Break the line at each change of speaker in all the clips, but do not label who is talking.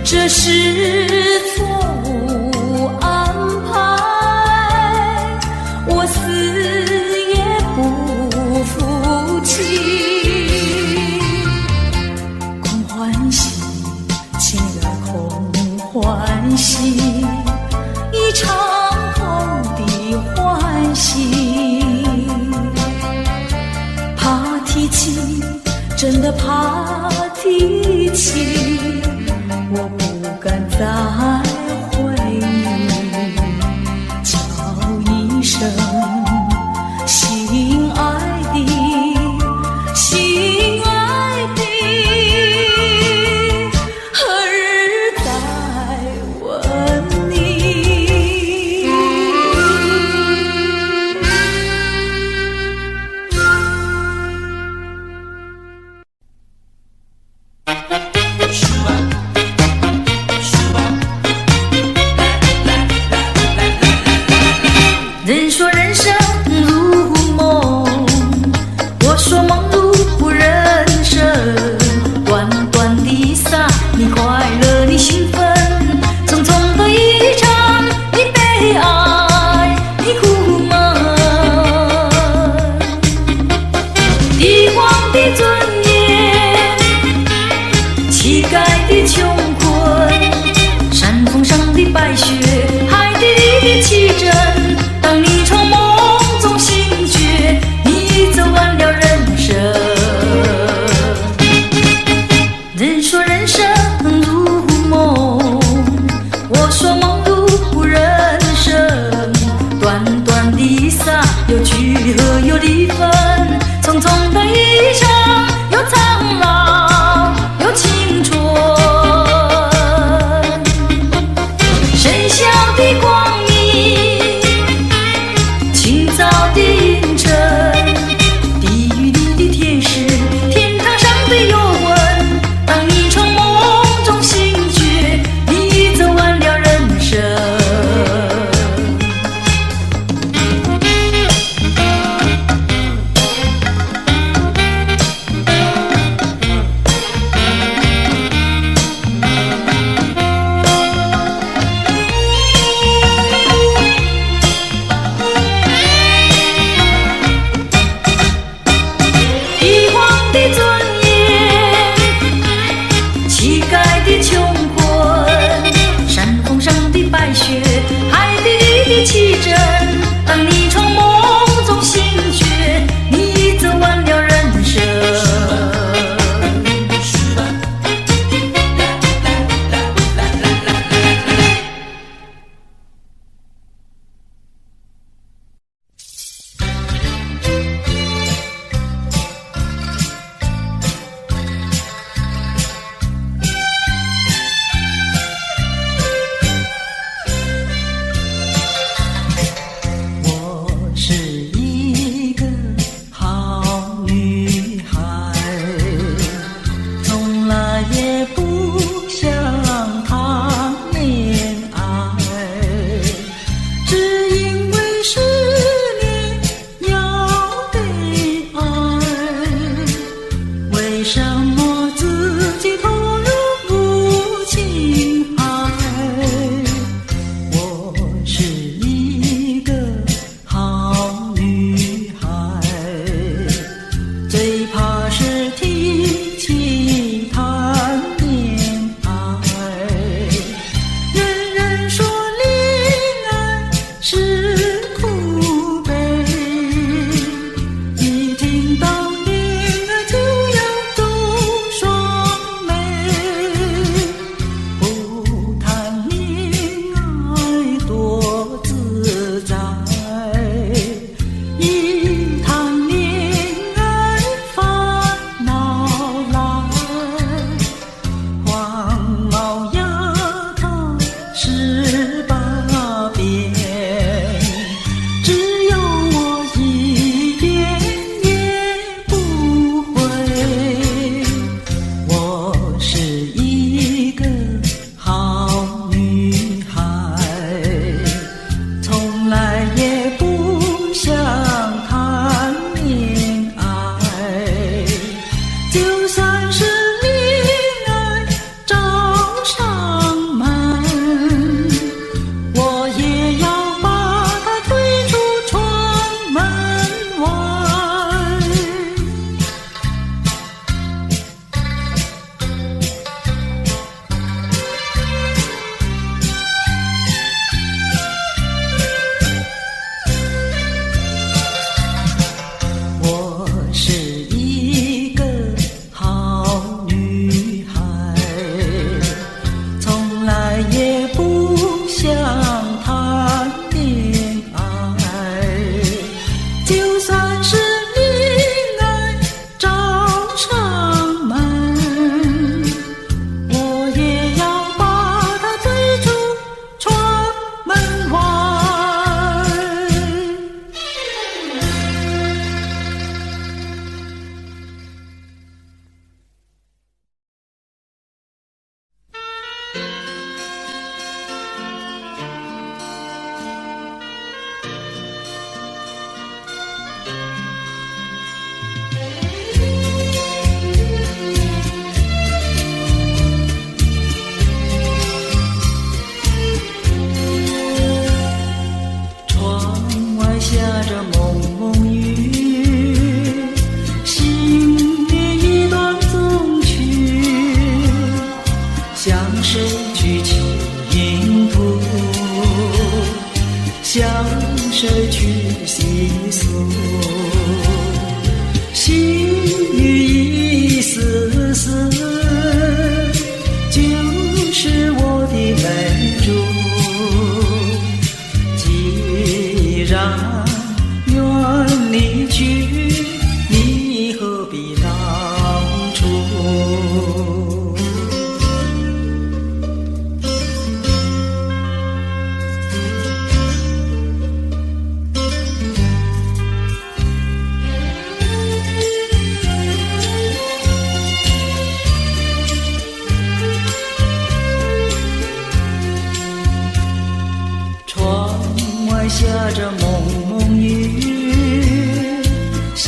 这是错误安排，我死也不服气。空欢喜，情人空欢喜，一场空的欢喜。怕提起，真的怕提起，我不敢再回忆，叫一声心爱的，心爱的，何日再问你？
谁去细诉？心语一丝丝，就是我的泪珠。既然愿离去，你何必当初？下着蒙蒙雨，心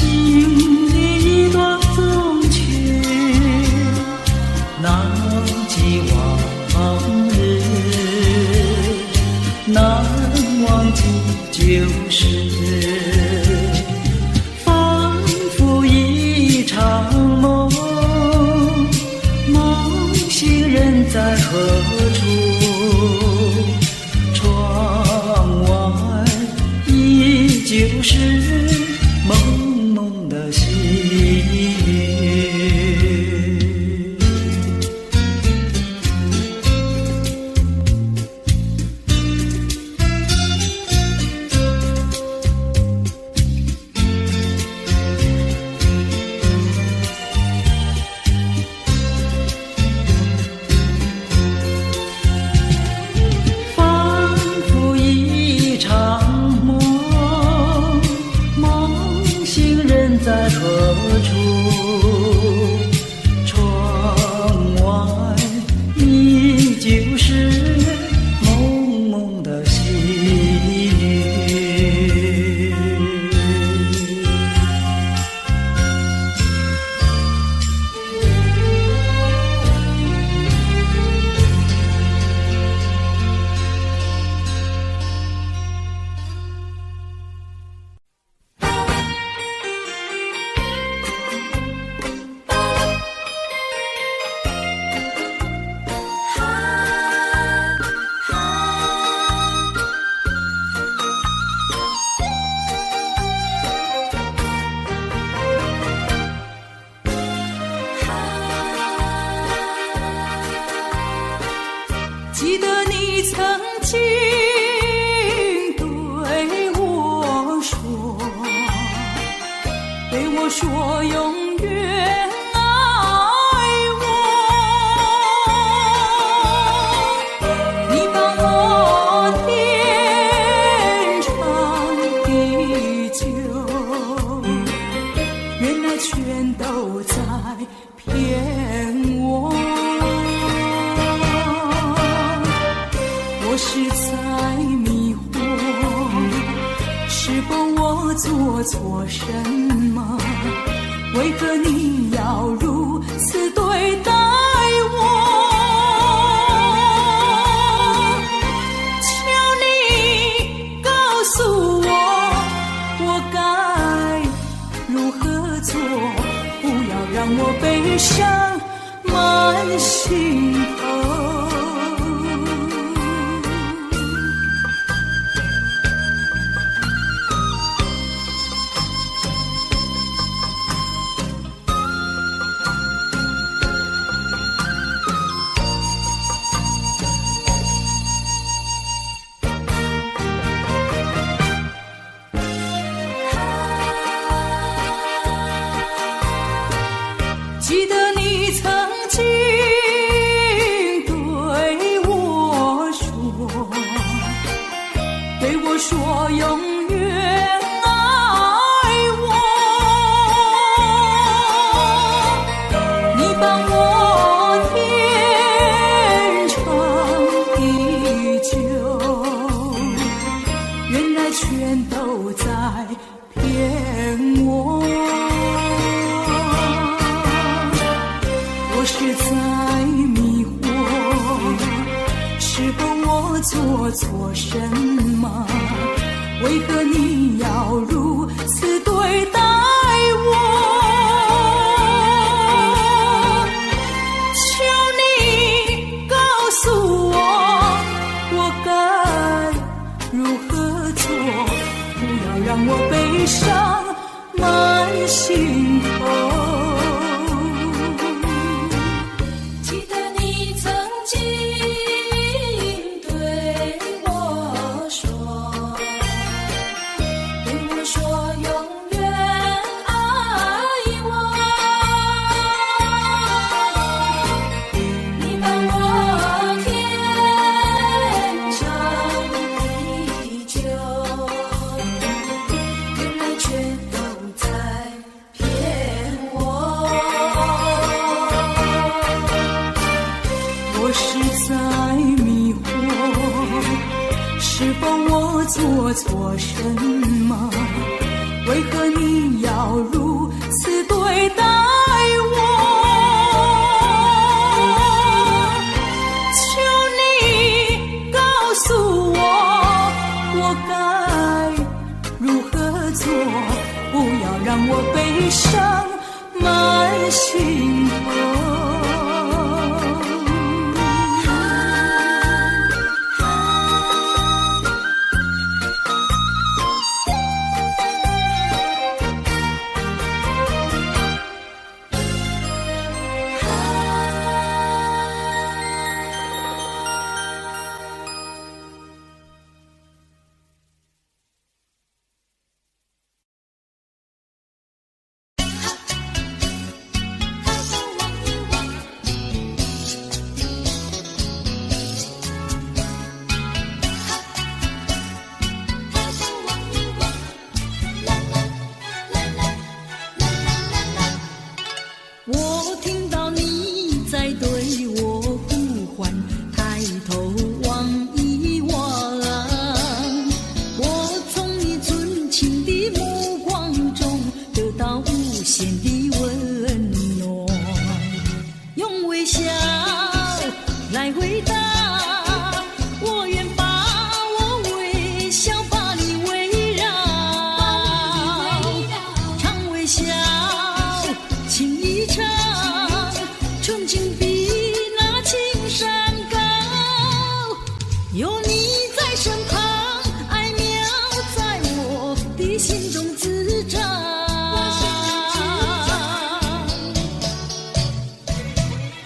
里一段风曲，难记往日，难忘记旧时，仿佛一场梦，梦醒人在何处？就是蒙蒙的细雨。仿佛一场在何处？窗外依旧是蒙蒙的细雨。
记得你曾经对我说永远爱我，你帮我天长地久，原来全都在骗我。我是在迷惑，是否我做错什么？为何你要如此对待我？求你告诉我，我该如何做？不要让我悲伤满心头。记得你曾经对我说永远爱我，你帮我天长地久，原来全都在骗我。我是在迷惑，是否我做错什么？为何你要如此对待我？求你告诉我，我该如何做？伤满心头。记得你曾经对我说，永远爱我。你把我天长地久，原来却都在骗我。我是在迷惑，是否我做错什么？为何你要如此对待我？求你告诉我，我该如何做？不要让我悲伤满心头。
我听到你在对我呼唤，抬头望一望，我从你纯情的目光中得到无限的温暖，用微笑来回答，我愿把我微笑把你围绕，常微笑情一场，纯情比那青山高，有你在身旁，爱苗在我的心中滋长。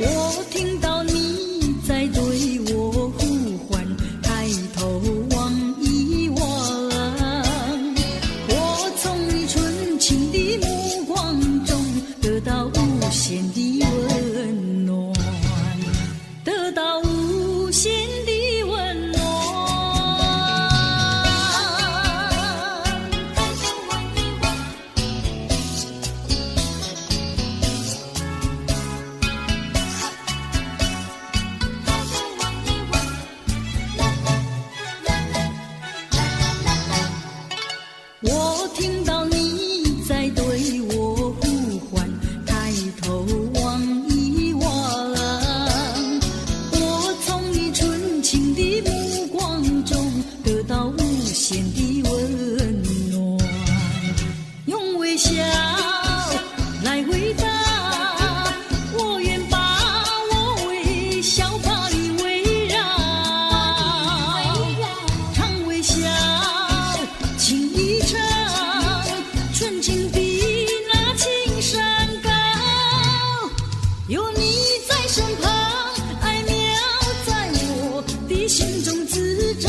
我听到你在对我呼唤，抬头望一望，我从你纯情的目光中得到无限的温暖，得到无限的温暖。我听到你在对我呼唤，抬头望一望，我从你纯情的目光中得到无限的温暖，用微笑来回答，我愿把我微笑把你围绕，常微笑情一场，纯情比那青山高，有你在身旁，爱苗在我的心中滋长。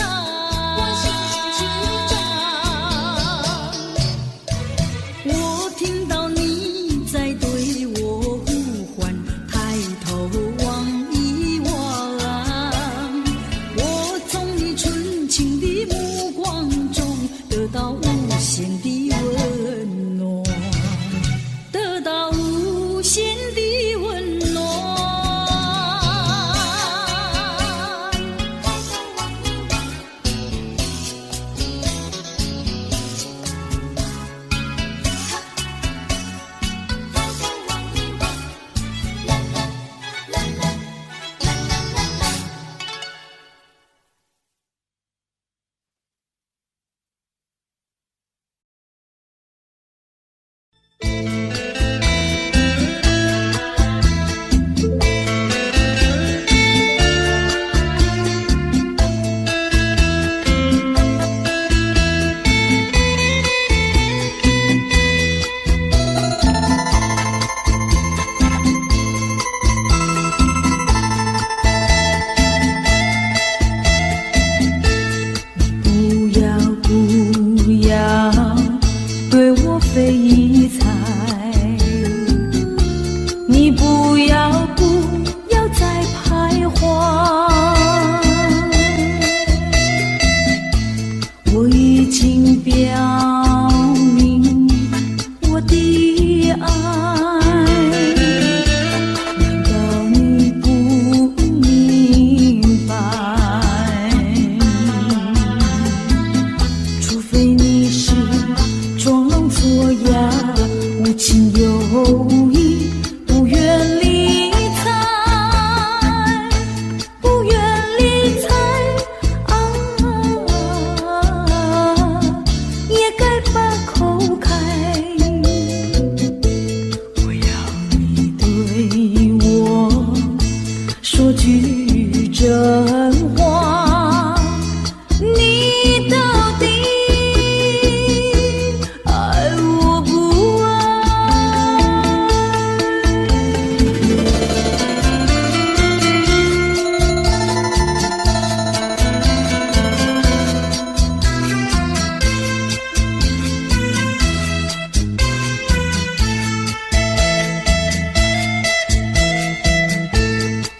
表明我的爱，难道你不明白？除非你是装聋作哑，无情有义，不愿理睬，不愿理睬啊，也该把口开。我要你对我说句真话，你到底爱我不爱？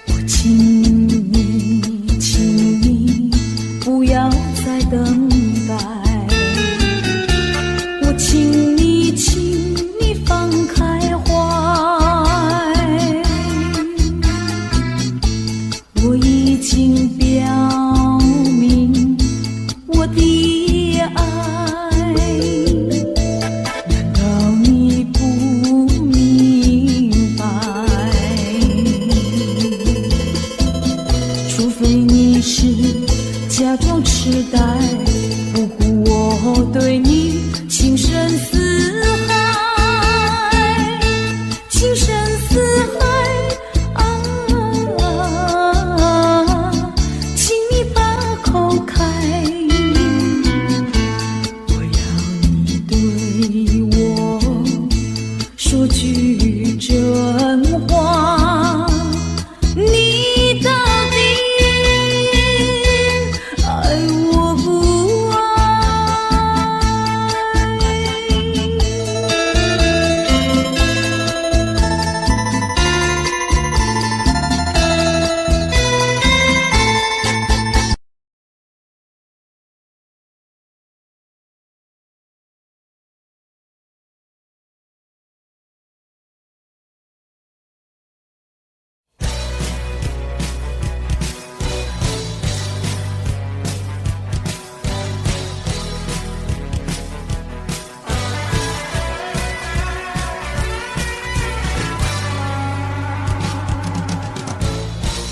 我请你不要再等待，我请你放开怀，我已经表明我的爱，难道你不明白？除非你是假装痴呆，不顾我对你情深似海，情深似海啊，请你把口开。我要你对我说句真话，你到底爱我不爱？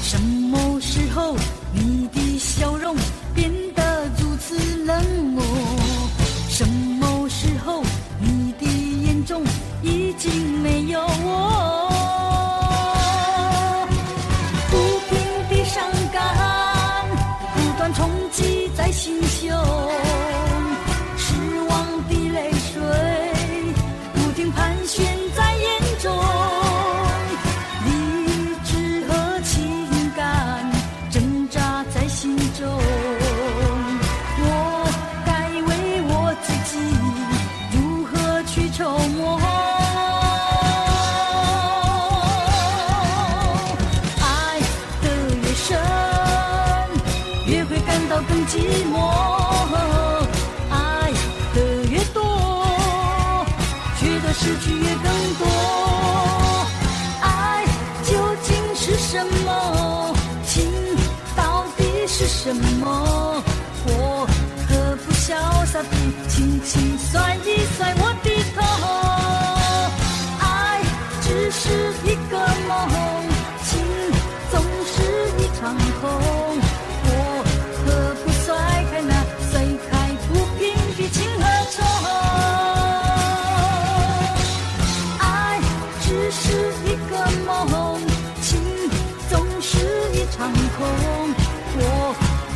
什么时候你的笑容变得如此冷漠？什么时候你的眼中已经没有我？不停的伤感不断冲击在心胸，失望的泪水不停盘旋在眼中，理智和情感挣扎在心中，我该为我自己如何去筹谋？爱的越深，越会感到更寂寞，爱的越多，觉得失去越更多。爱究竟是什么？情到底是什么？我何不潇洒地轻轻甩一甩我的头？爱只是一个梦，情总是一场空。我何不甩开那甩开不平的情和仇？爱只是一个梦，情总是一场空。我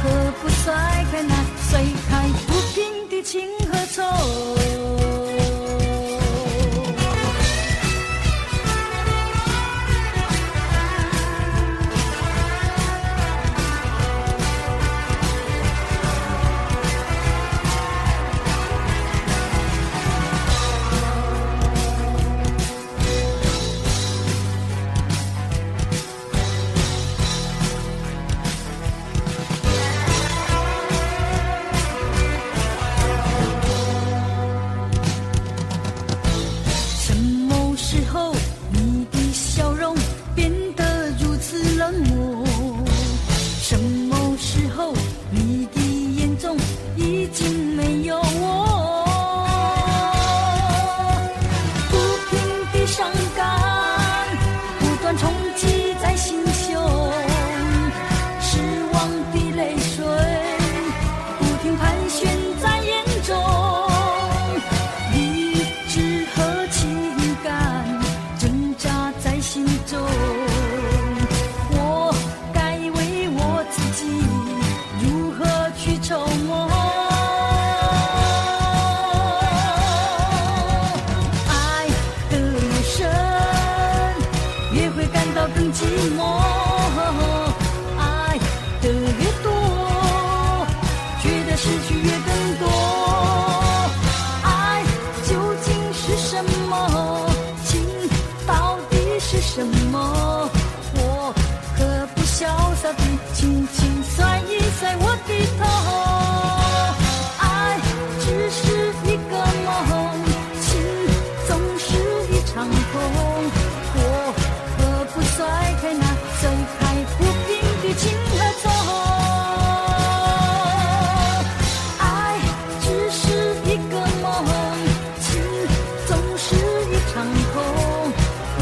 何不甩开那甩开不平的情和仇？寂寞。爱的越多，觉得失去越更多。爱究竟是什么？情到底是什么？我可不潇洒地轻轻甩一甩我的头。爱只是一个梦，情总是一场空。我可不甩开那甩开不平的情和痛。爱只是一个梦，情总是一场空。我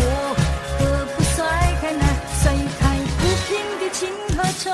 可不甩开那甩开不平的情和愁。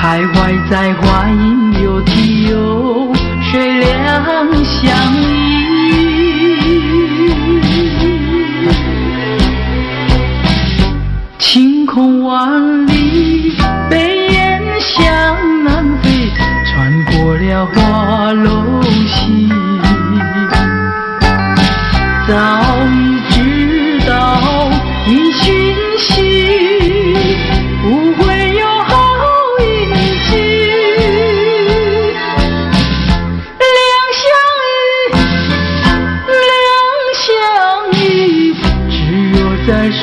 徘徊在花影流啼有水两相依，晴空万里，北雁向南飞，穿过了花楼溪。早已知道你讯息，不会有好运气。两相依，只有在睡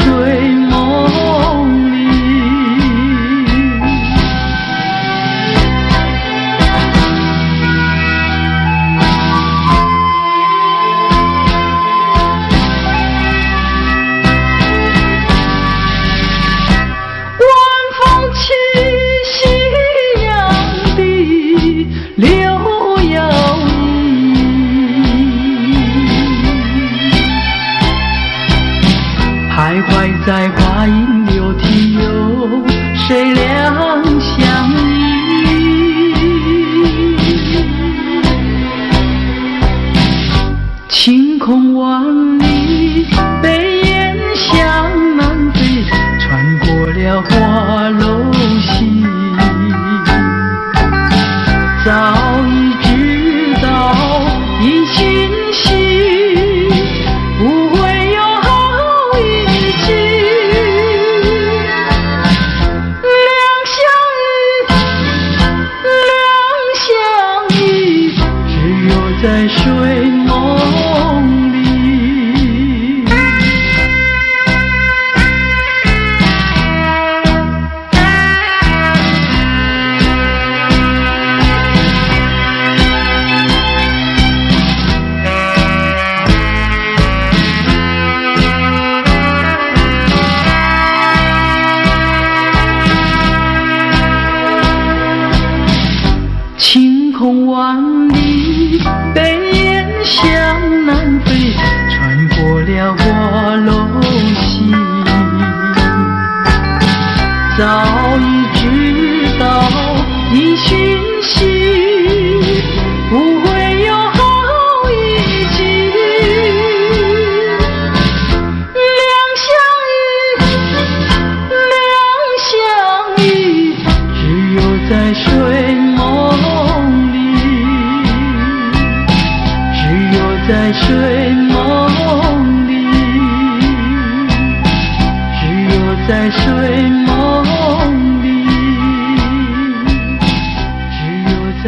梦里。徘徊在花影流啼有谁两相依，晴空万里，北雁向南飞，穿过了花楼溪。早已知道一讯息，不会有好运气。两相依，只有在睡梦里。晴空万里，北雁向南飞，穿过了花楼溪。早已知道一讯息，不会有好运气。两相依，只有在睡梦里。只有在睡梦里，只有在睡梦里，只有在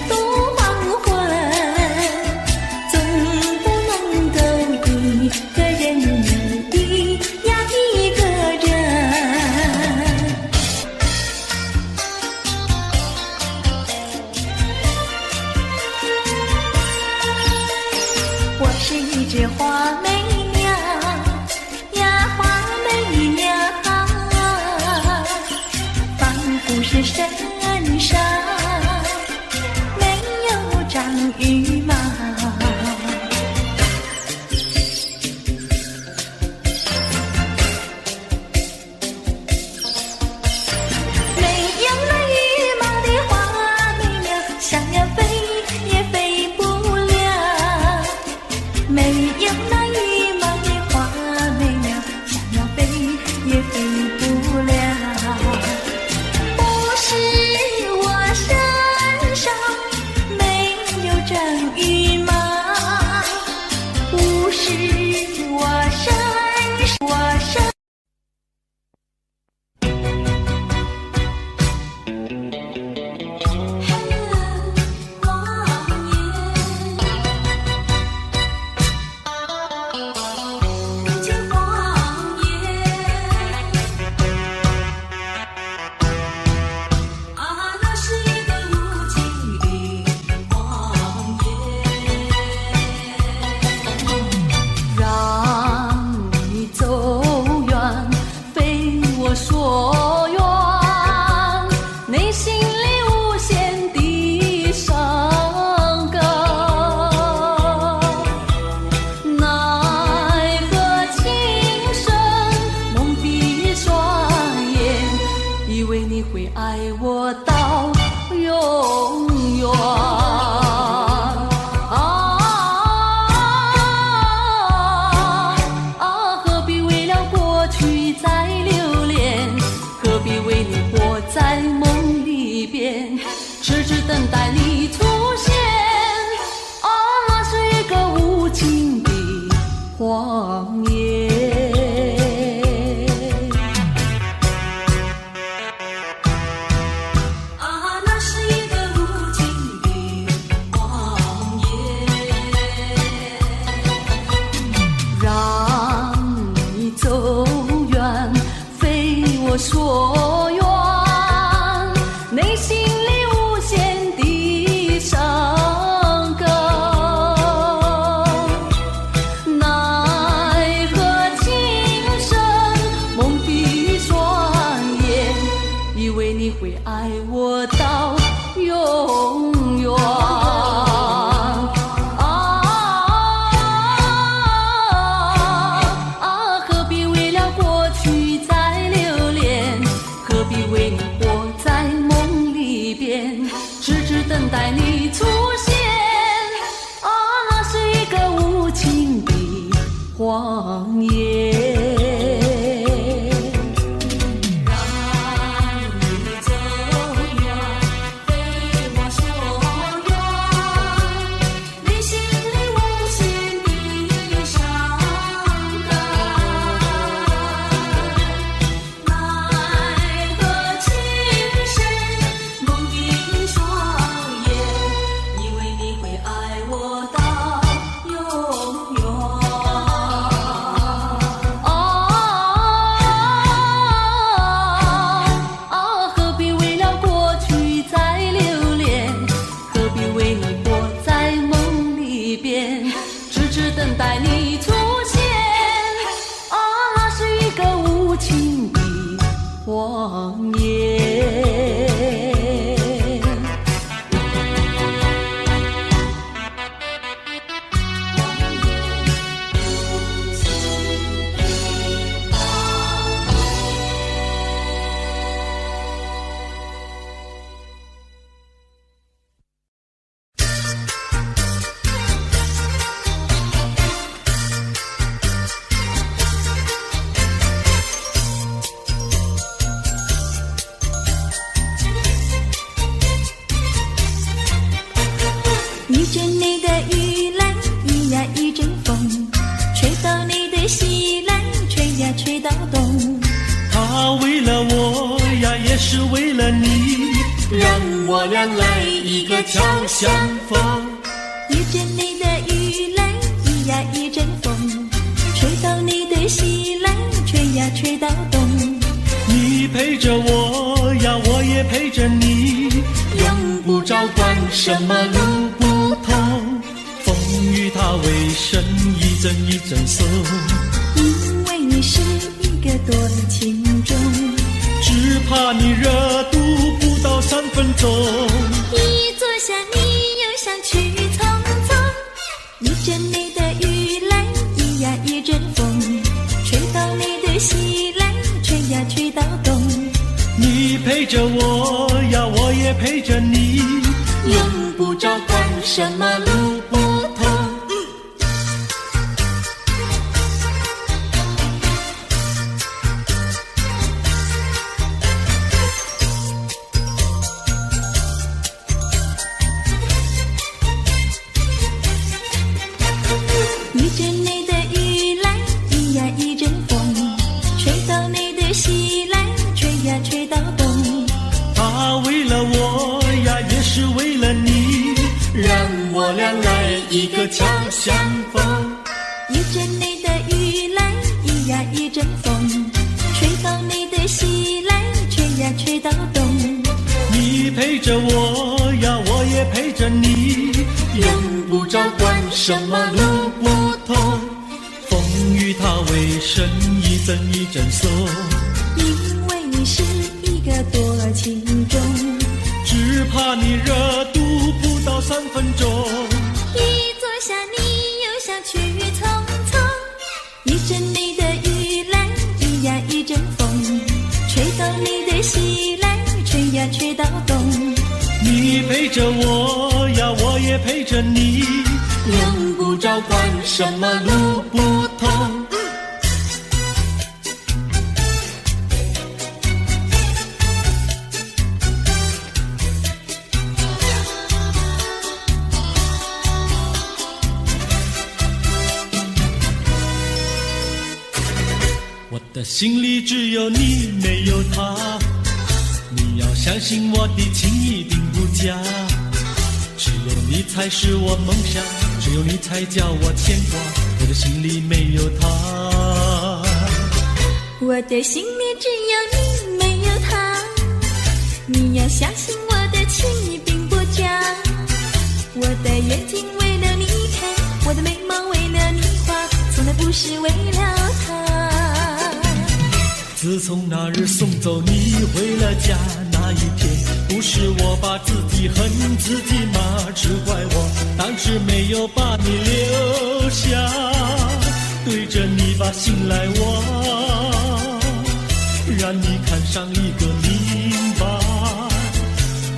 度黄昏，总不能够一个人一呀一个人。我是一只花媚娘呀，花媚娘，仿佛是身上没有长羽毛。没有那羽毛的花媚娘，想要飞也飞不了。没有那羽毛的花媚娘，想要飞也飞不了。不是我身上没有长羽毛，不是我身上。所愿，内心里无限的伤感，奈何情深蒙蔽双眼，以为你会爱我到永远。何必为了过去再留恋，何必为你活在梦里边，痴痴等待你出现。那是一个无情的谎言。那是一个无情的谎言，让你走远，非我所愿，内心里无限的伤感，奈何情深蒙蔽双眼，以为你会爱我到永远。何必为了过去再留恋，何必为你活在梦里边，痴痴等待你出现。那是一个无情的谎言。等待你出现，那是一个无情的谎言。一阵你的雨来，一呀一阵风，吹到你的西来，吹呀吹到东。
他为了我呀，也是为了你，让我俩来一个巧相逢。
一阵你的雨来，一呀一阵风，吹到你的西来，吹呀吹到东。
你陪着我呀，我也陪着你，用不着管什么路不同。风雨它为身一阵一阵送，
因为你是一个多情种，
只怕你热度不到3分钟。
一坐下你又想去匆匆，一阵你的雨来，一呀一阵风，吹到你的西来，吹呀吹到东。
你陪着我呀，我也陪着你，用不着管什么路不同。
一阵你的雨来，一呀一阵风，吹到你的西来，吹呀吹到东。
他为了我呀，也是为了你，让我俩来一个巧相逢。
一阵你的雨来，一呀一阵风，吹到你的西来，吹呀吹到东。
你陪着我呀，我也陪着你，用不着管什么路不同。风雨它为身一阵一阵送，
因为你是一个多情种，
只怕你热度不到3分钟。
一坐下你又想去匆匆，一阵你的雨来，一呀一阵风，吹到你的西来，吹呀吹到东。
你陪着我呀，我也陪着你，用不着管什么路不同。我的心里只有你，没有他。你要相信我的情一定不假，只有你才是我梦想，只有你才叫我牵挂。我的心里没有他，
我的心里只有你，没有他。你要相信我的情意并不假，我的眼睛为了你开，我的眉毛为了你画，从来不是为了他。
自从那日送走你回了家那一天，不是我把自己恨自己吗？只怪我当时没有把你留下，对着你把心来挖，让你看上一个明白，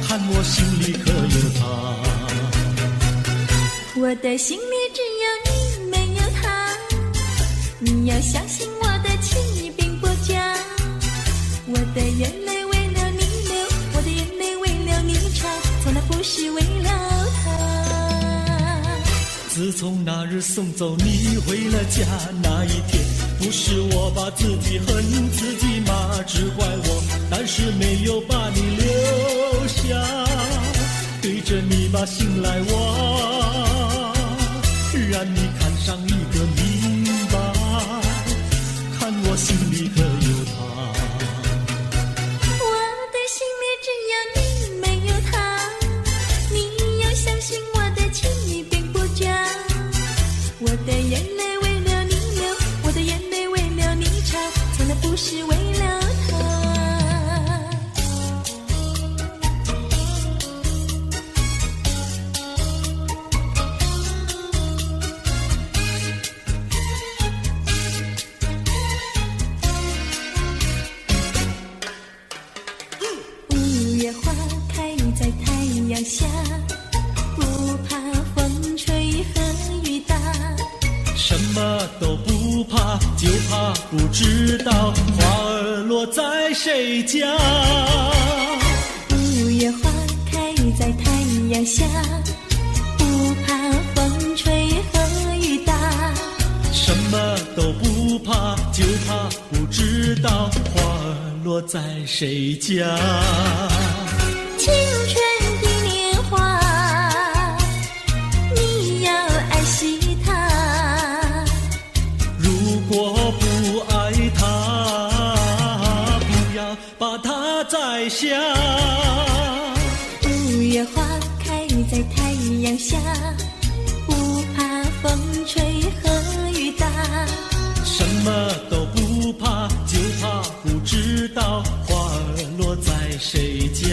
看我心里可有他。
我的心里只有你，没有他。你要相信我的情意并不假，我的眼泪为了你流，我的眼泪为了你擦，从来不是为了他。
自从那日送走你回了家那一天，不是我把自己恨自己吗？只怪我当时没有把你留下，对着你把心来挖，让你看上一个明白，看我心里可有他。
我的心里只有你，没有他。你要相信我的情意并不假，我的眼泪为了你流，我的眼泪为了你擦，从来不是为了他。五月花开在太阳下，不怕风吹和雨打，
什么都不怕，就怕不知道花儿落在谁家。
五月花开在太阳下，不怕风吹和雨打，
什么都不怕，就怕不知道花儿落在谁家。
情
下。
五月花开在太阳下，不怕风吹和雨打，
什么都不怕，就怕不知道花儿落在谁家。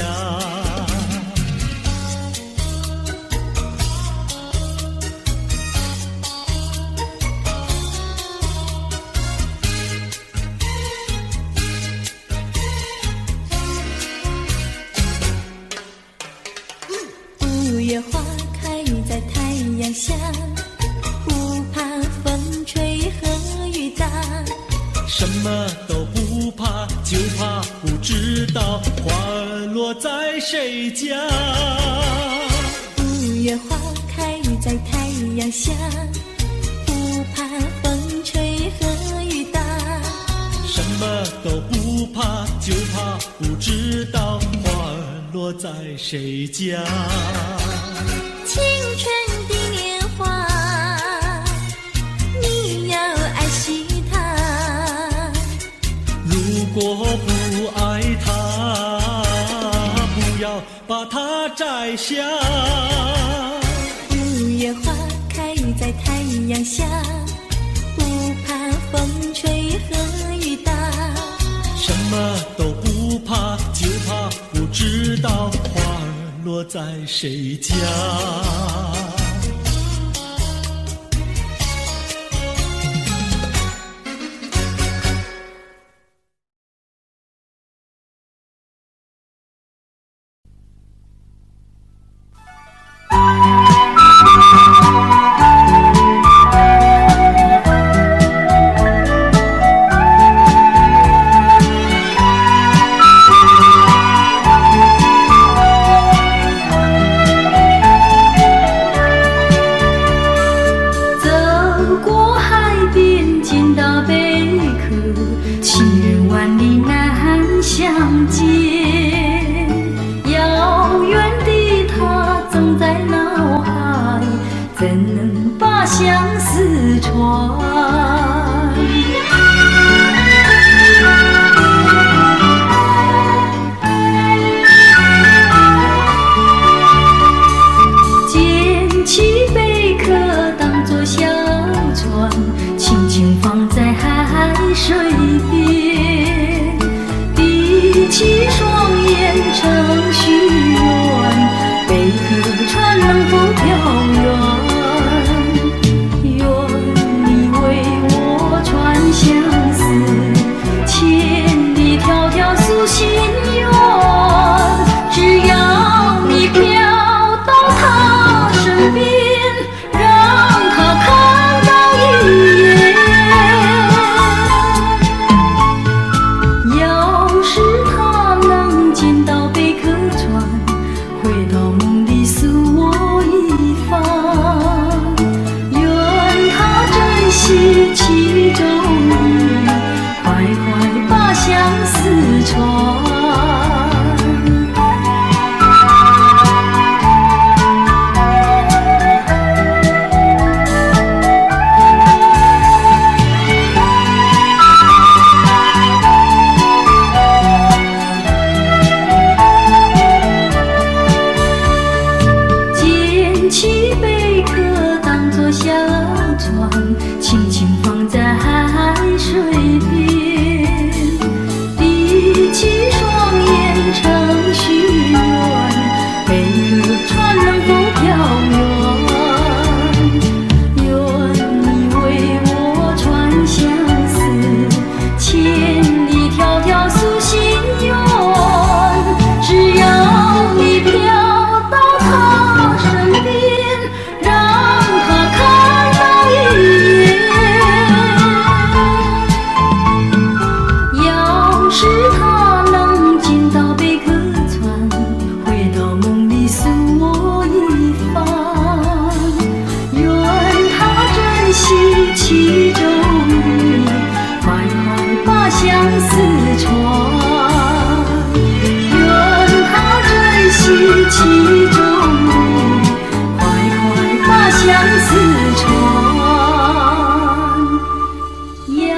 五月花开在太阳下，不怕风吹和雨打，
什么都不怕，就怕不知道花儿落在谁家。
五月花开在太阳下，不怕风吹和雨打，
什么都不怕，就怕不知道花儿落在谁家。
青春的年华，你要爱惜它。
如果不爱它，不要把它摘下。
五月花开在太阳下，不怕风吹和雨打，
什么都不怕，就怕不知道花儿落在谁家。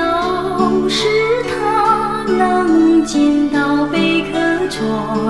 要是他能进到贝壳船，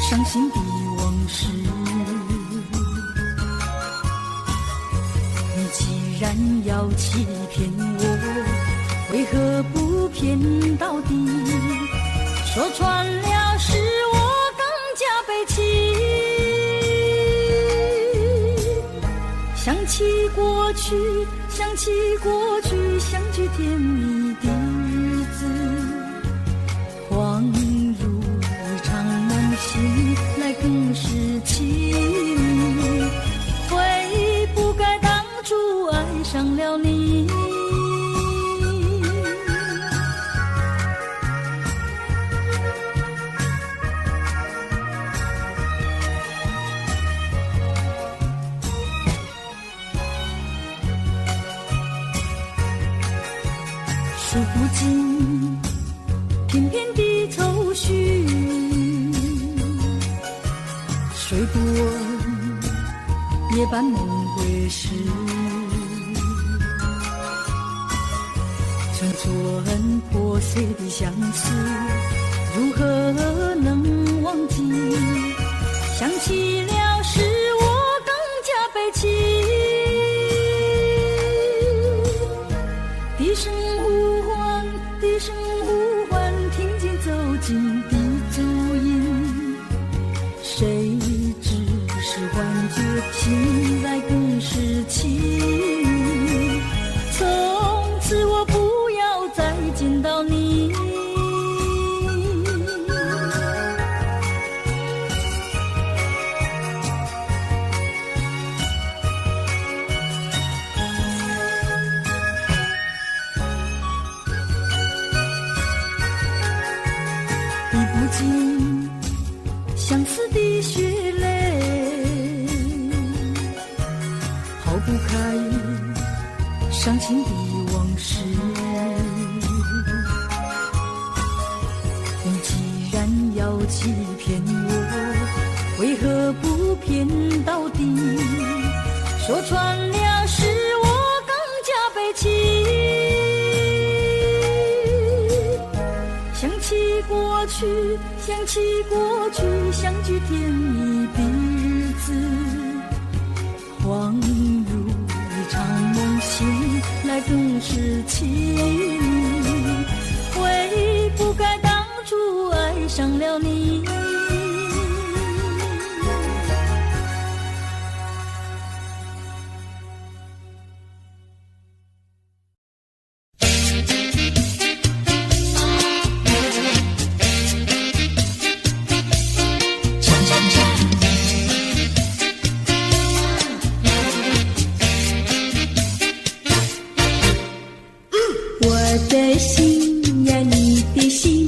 伤心的往事。你既然要欺骗我，为何不骗到底？说穿了是我更加悲戚。想起过去，想起过去，相聚甜蜜的日子，恍如一场梦醒来更是凄迷。悔不该当初爱上了你。数不尽片片的愁绪，睡不稳夜半梦回时，寸寸破碎的相思，如何能忘记？想起了使我更加悲戚。低声呼唤，低声呼唤，听见走近的足音，谁知是幻觉，醒来更是凄迷。从此我不要再见到你。滴不尽相思的血泪，抛不开伤心的往事。你既然要欺骗我，为何不骗到底？说穿了是我更加悲戚。想起过去，想起过去，相聚甜蜜的日子，恍如一场梦醒来更是凄迷。悔不该当初爱上了你。
我的心呀，你的心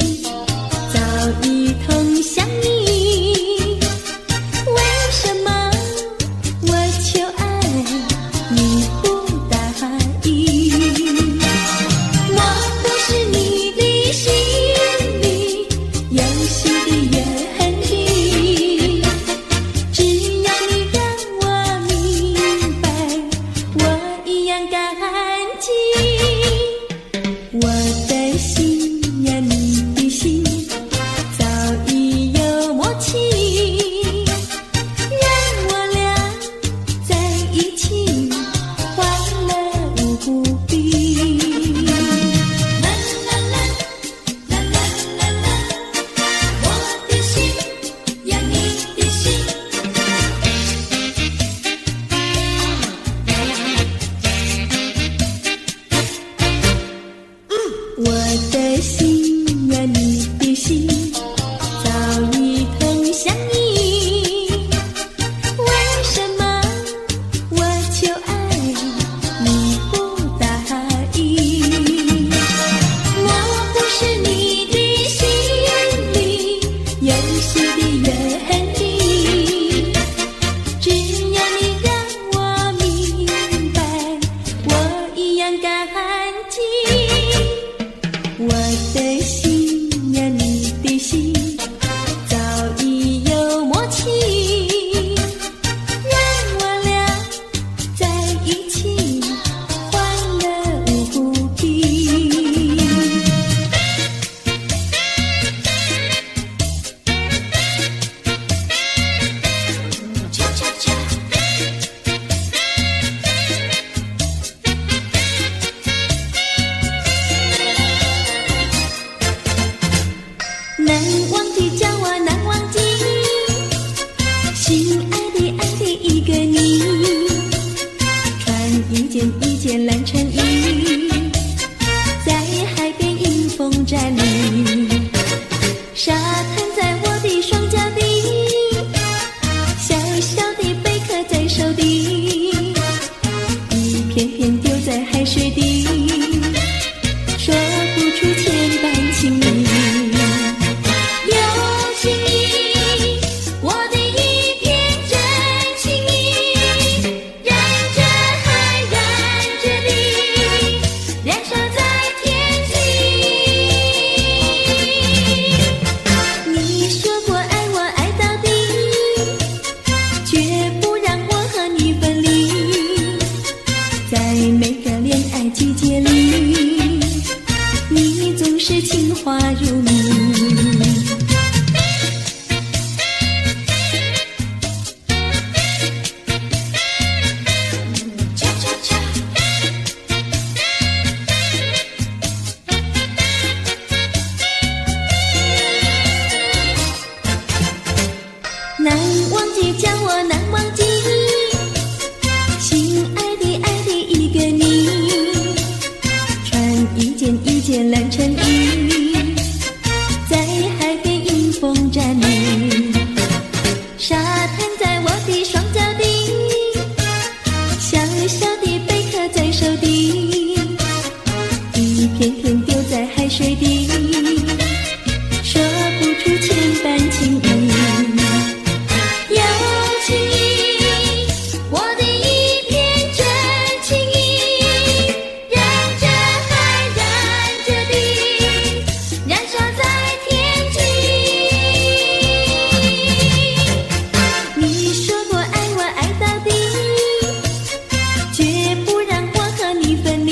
早已投向你，为什么我求爱你不答应？我不是你的心里游戏的原地，只要你让我明白，我一样感激。我的心呀，你的心早已有默契，让我俩在一起欢乐无比。啦啦啦，啦啦啦啦，我的心呀，你的心。我的心呀，你的心早已投向你，为什么我求爱你不答应？我不是你的心里游戏的原地，只要你让我明白，我一样感激。我的心呀，你的站立，沙滩在我的双脚底，小小的贝壳在手底，一片片丢在海水底，说不出千般情意。有情意，我的一片真情意，燃着海，燃着地，燃烧在天际。你说过爱我爱到底，绝不让我和你分离，在每个恋爱季节里，你总是情话如蜜。恰恰恰，难忘记叫我难忘记，亲爱的爱的一个你，穿一件一件蓝衬衣，在海边迎风站立，沙滩在我的双脚底，小小的贝壳在手底，一片片丢在海水底，说不出千般情意。有情意，我的一片真情意，燃着海，燃着地，燃烧在天际。你说过爱我爱到底，绝不让我和你分离，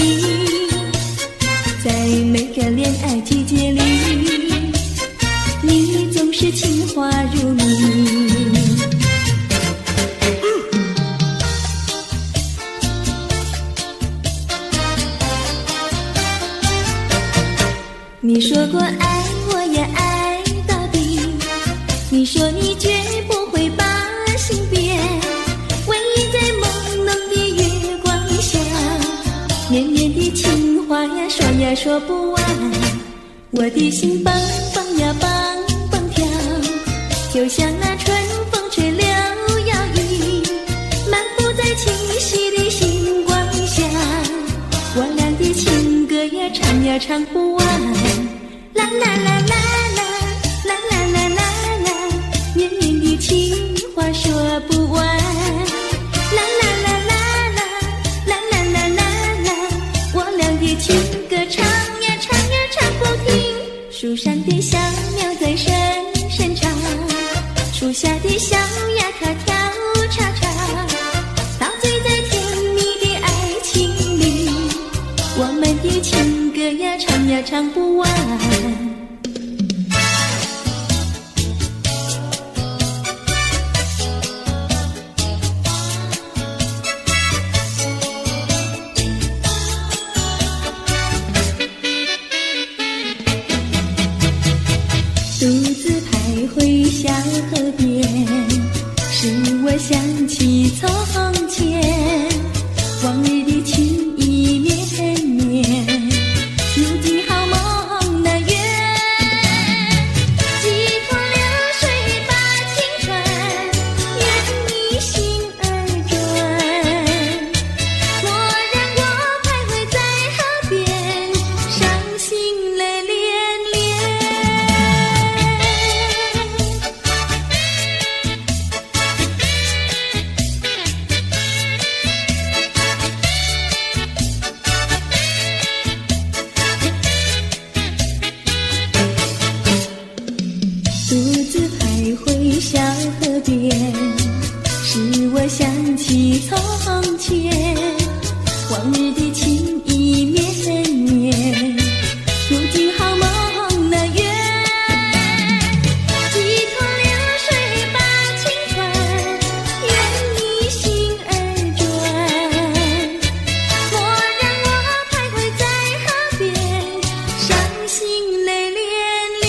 在每个恋爱季节里，你总是情话如蜜。你说过爱我也爱到底，你说你绝不会把心变，偎依在朦胧的月光下，绵绵的情话呀说呀说不完，我的心蹦蹦呀蹦蹦跳，就像那春风吹柳摇曳，漫步在清晰的星光下，我俩的情歌呀唱呀唱不完，啦啦啦啦啦啦啦啦啦啦，绵绵的情话说不完，啦啦啦啦啦啦啦啦啦啦，我俩的情歌唱呀唱呀唱不停，树上的小鸟在声声唱，树下的小鸭它跳叉叉，陶醉在甜蜜的爱情里，我们的情歌呀唱呀唱不完。独自徘徊小河边，使我想起从前，往日的情意绵绵，如今好梦难圆，几托流水把情传，愿你心儿转，蓦然我徘徊在河边，伤心泪涟涟。独自徘徊小河边，使我想起从前，往日的情意绵绵，如今好梦难圆，几托流水把情传，愿你心儿转，蓦然我徘徊在河边，伤心泪涟涟。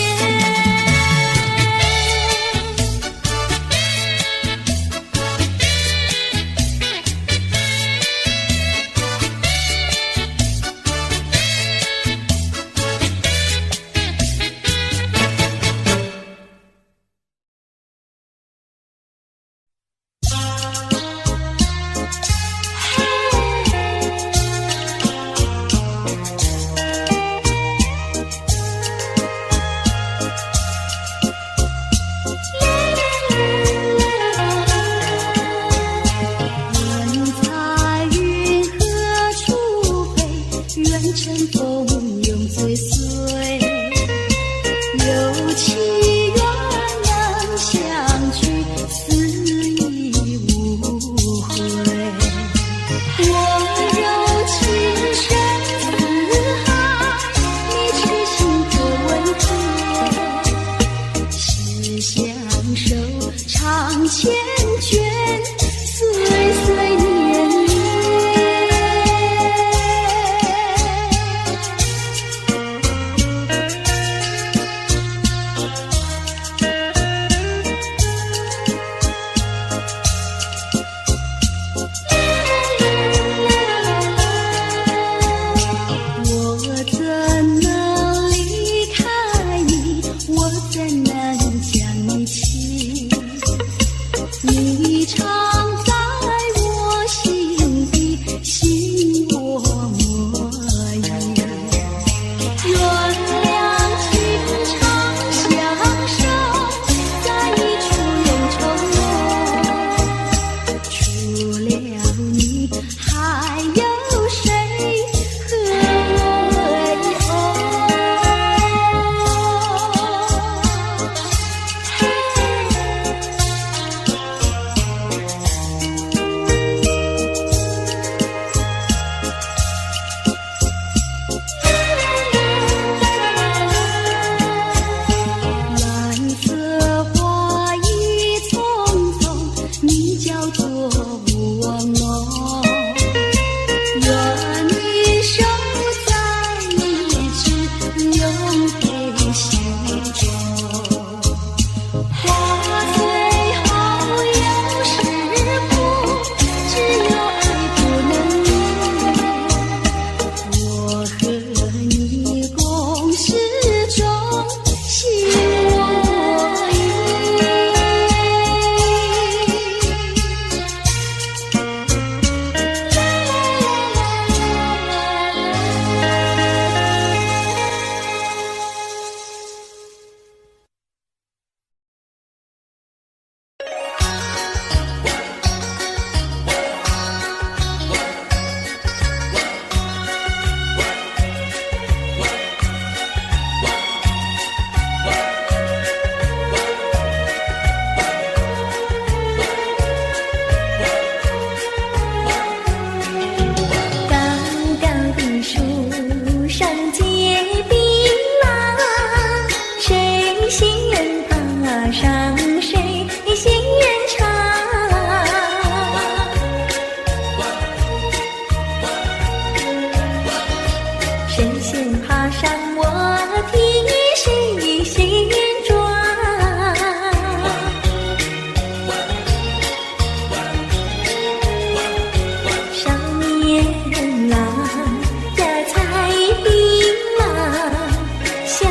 小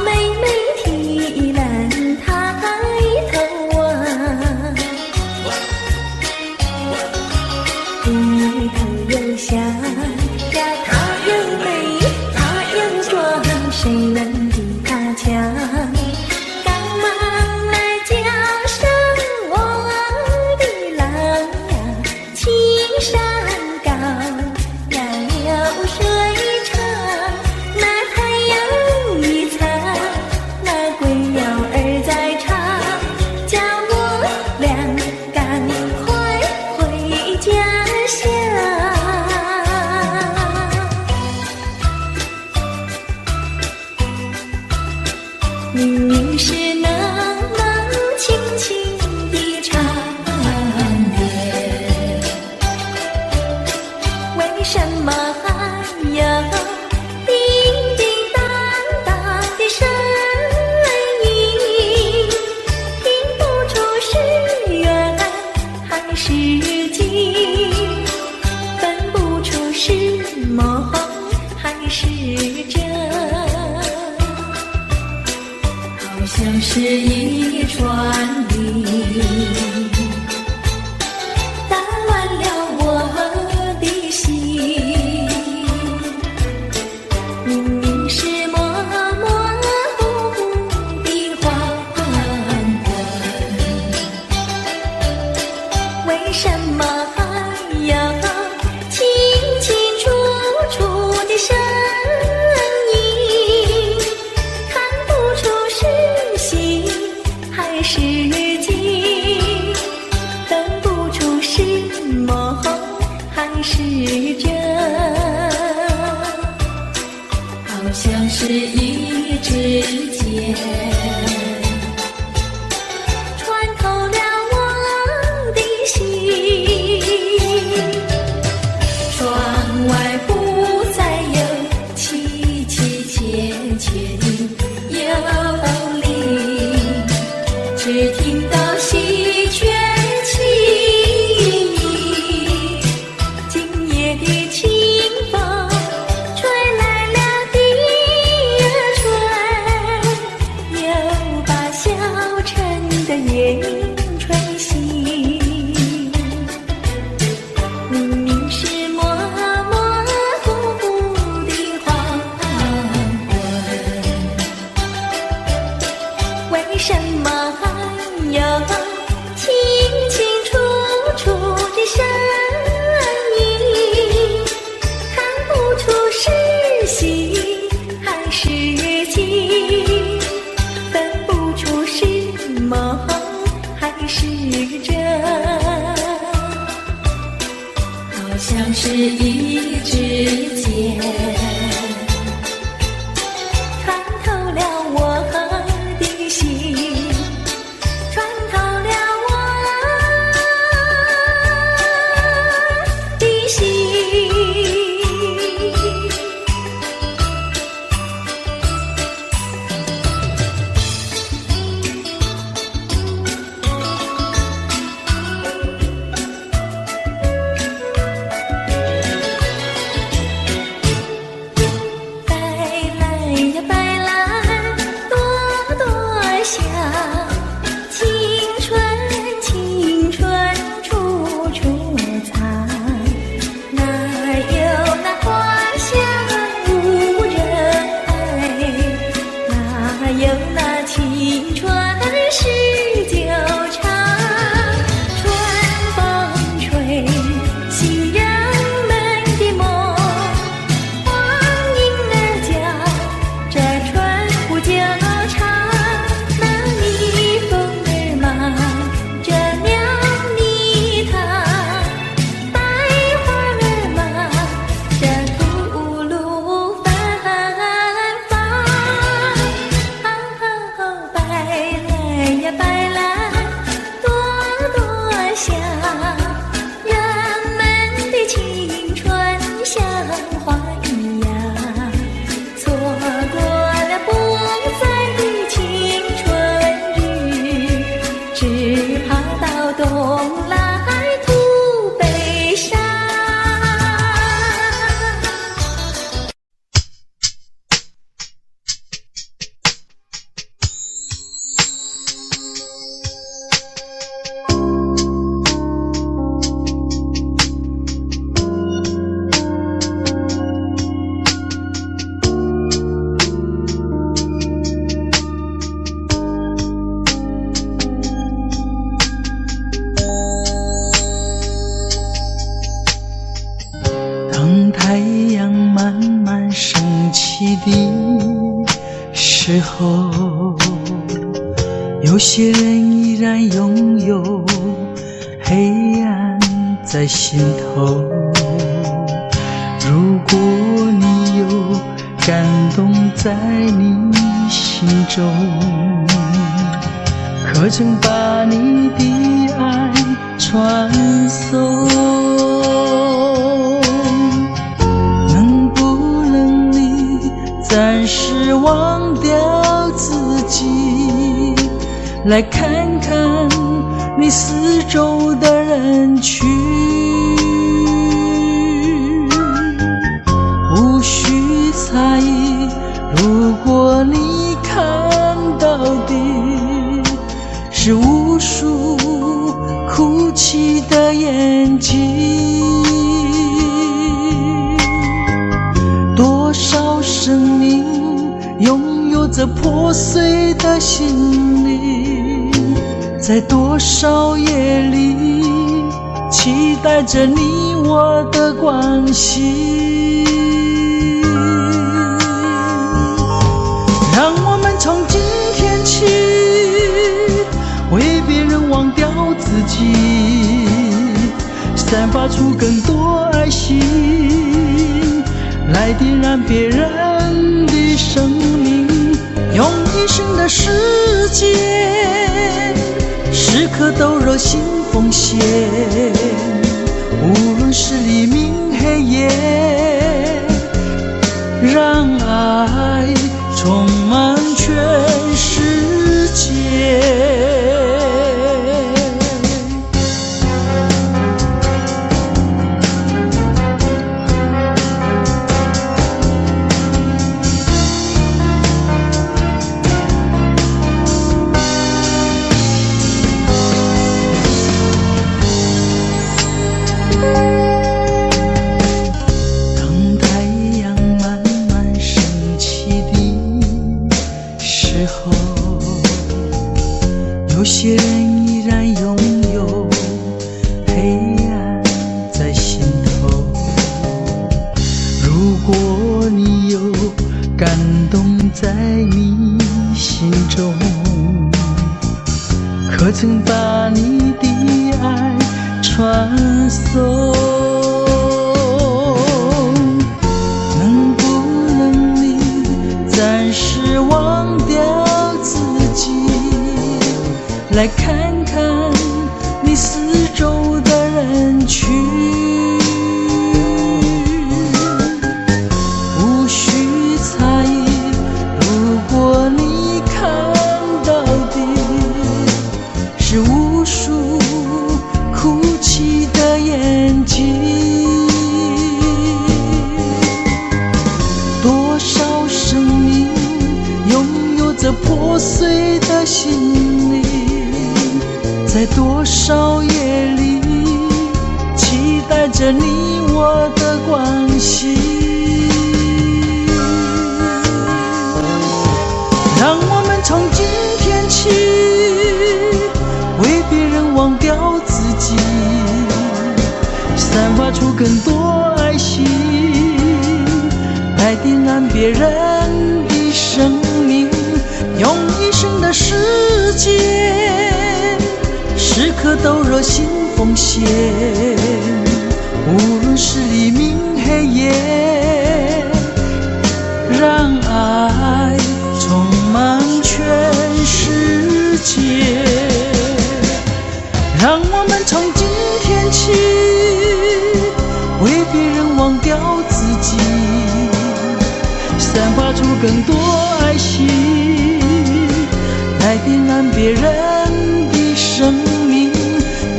妹妹提篮抬头望，低头又想呀，她又美，她又壮，谁能比她强？赶忙来叫声我的郎呀，青山高呀，流水长，那太阳一层，那归鸟儿在唱，叫我俩赶快回家乡。明明是那么轻轻的唱言，为什么还有叮叮当当的声音？听不出是缘还是情，分不出是梦还是真，好像是一串云，打乱了我的心。明明是模模糊糊的黄昏，为什么还有清清楚楚的声音？看不出是喜还是惊，分不出是梦还是真，好像是一支箭穿透了我的心。窗外不再有凄凄切切的幽灵，只听到喜鹊轻吟。今夜的清风吹来了第二春，又把小城的夜莺吹醒。明明是模模糊糊的黄昏，为什么还有清清楚楚的声音？看不出是喜还是惊，分不出是梦还是真，好像是一支箭穿透了我的心，穿透了我的心。白来呀白来，朵朵香，青春青春处处藏，哪有那花香无人爱？哪有那青春是久长？春风吹醒人们的梦，黄莺儿叫，这春呼就长。那蜜蜂儿忙着鸟蜜糖，百花儿忙着吐露芬芳。
时候，有些人依然拥有黑暗在心头。如果你有感动在你心中，可曾把你的爱传送？能不能你暂时忘掉自己，来看看你四周的人群？无需猜疑，如果你看到的是无数哭泣的眼睛，多少生命拥有着破碎的心灵，在多少夜里期待着你我的关系。让我们从今天起为别人忘掉自己，散发出更多爱心，来点燃别人的生命，用一生的时间，时刻都热心奉献，无论是黎明黑夜，让爱充满全世界。有些人依然拥有黑暗在心头，如果你有感动在你心中，可曾把你的爱传送？能不能你暂时忘掉自己，来看看你四周的人群？无需猜疑，如果你看到的是无数哭泣的眼睛，多少生命拥有着破碎的心灵，在多少夜里期待着你我的关系。让我们从今天起为别人忘掉自己，散发出更多爱心，来点燃别人的生命，用一生的时间，时刻都热心奉献，无论是黎明黑夜，让爱充满全世界。让我们从今天起为别人忘掉自己，散发出更多爱心，来点燃别人的生命，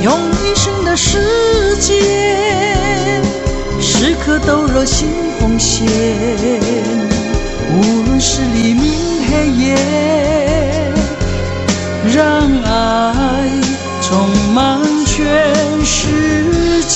用一生的时间，时刻都热心奉献，无论是黎明黑夜，让爱充满全世界。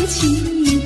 情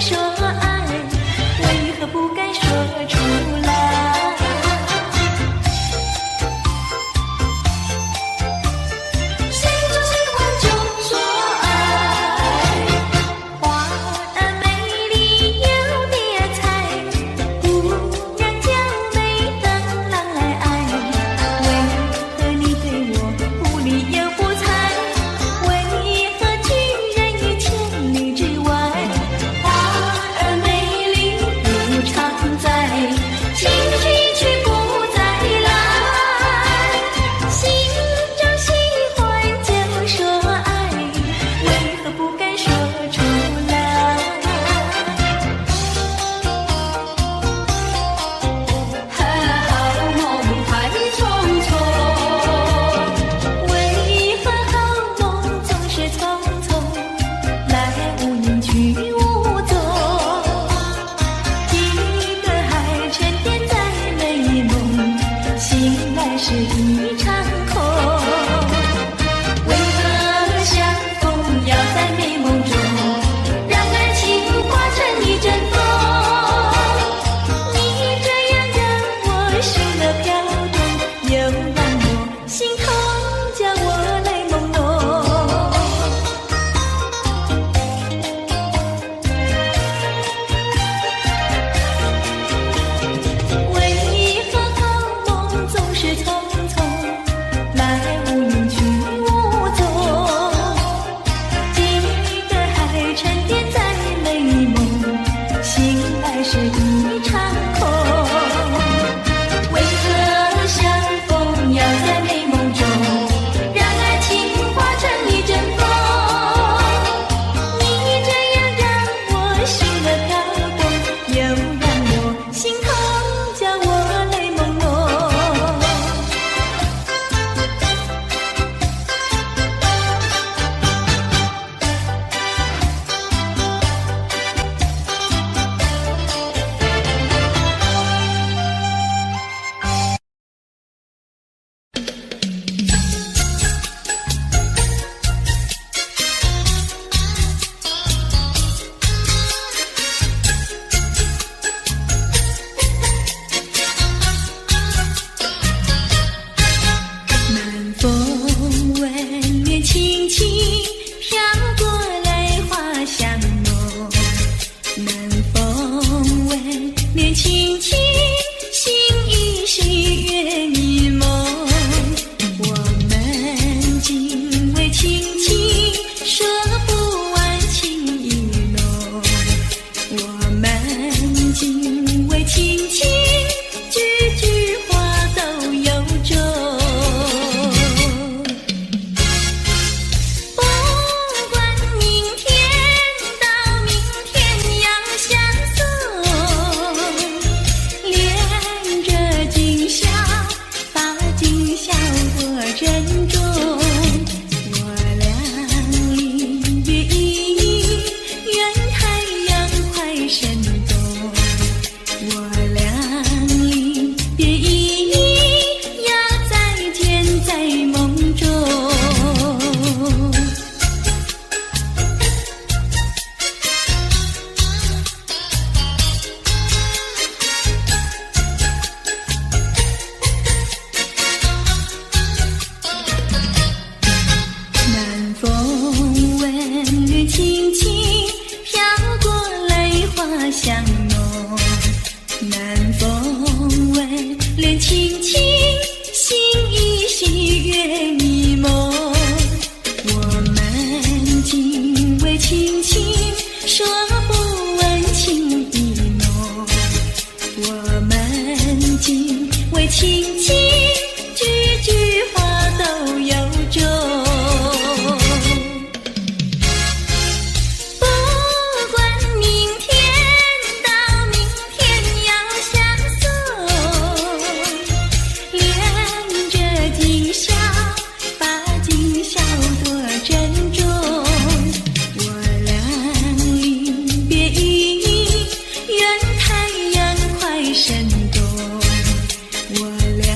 说爱，为何不敢说出来？谁说喜欢就说爱，花儿美丽有蝶彩，姑娘娇美等郎来爱。为何你对我不理又不睬？为何拒人于千里之外？花儿美丽不常在，情绪一去不再来。心中喜欢就说爱，为何不敢说出来？好梦太匆匆，为何好梦总是匆匆，来无影去无踪？几个还沉淀在美梦，醒来是一场空。为何相逢要在美梦中，让爱情化成一阵风？你这样让我心乐飘动，又让我心痛，叫我泪朦胧。为何好梦总是匆匆，来无影去无踪？几个还沉淀在美梦，醒来是一场空。为何相逢要在美梦中，让爱情化成一阵风？你这样让我心乐飘动，又让我心痛，叫我泪朦胧。南风吻脸轻轻飘过来，花香浓。南风吻脸轻轻，心依稀月迷蒙。我们今为情情，说不完情意浓。我们今为情情，句句话都有衷。不管明天到明天要相送，恋着今宵，把今宵多珍重。我俩离别依依，愿太阳快升东。我俩离别依依，要再见在梦中。南风吻脸轻轻飘过来，花香浓。南风吻脸轻轻，心依稀月迷蒙。我们今为情情，说不完情意浓。我们今为情情，句句话都有衷。不管明天到明天要相送，恋着今宵，把今宵多珍重。我俩离别依依，愿太阳快升东。我俩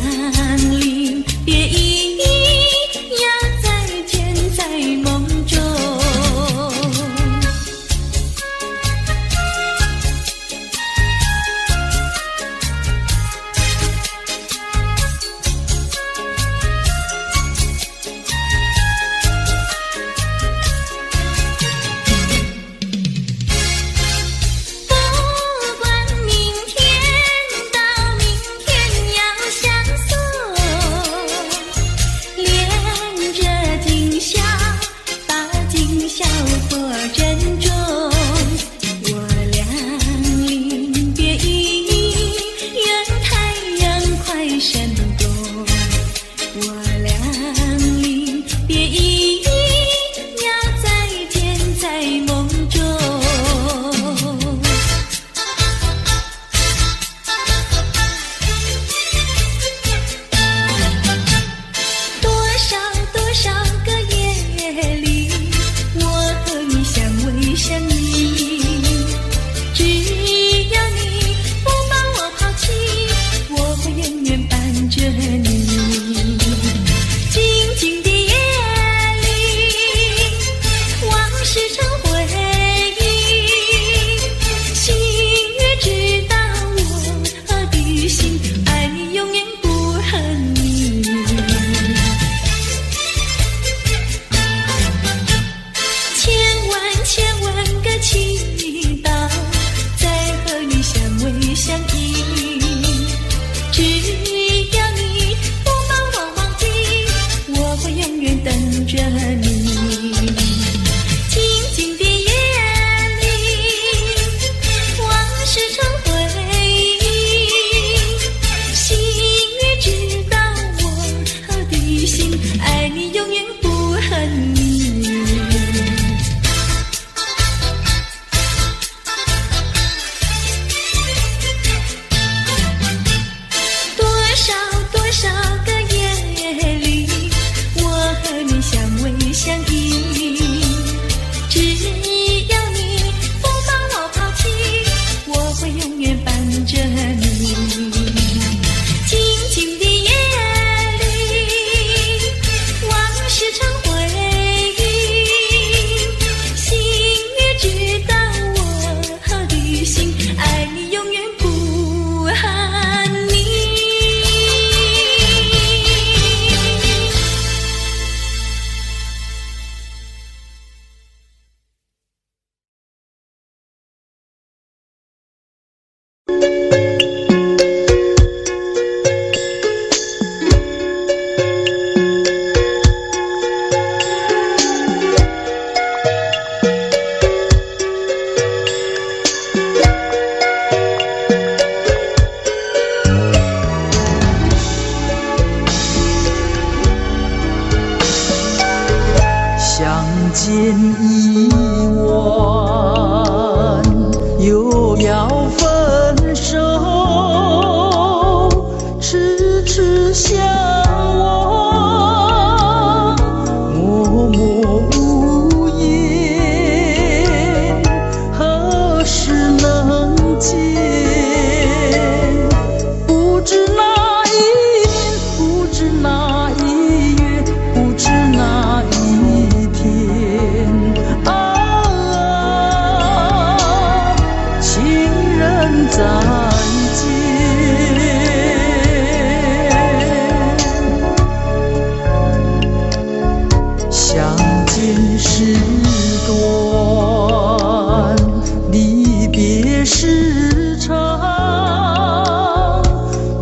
又要分手，痴痴相望，默默无言，何时能见？不知哪一年，不知哪一月，不知哪一天啊，情人再见。相见时短，离别时长，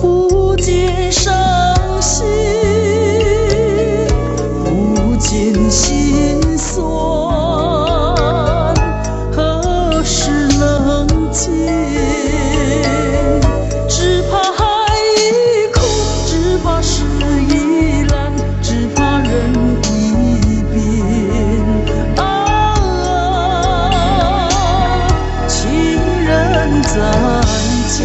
不见伤心，不见心酸，何时能见？只怕海已枯，只怕事已烂，只怕人已变啊，情人再见。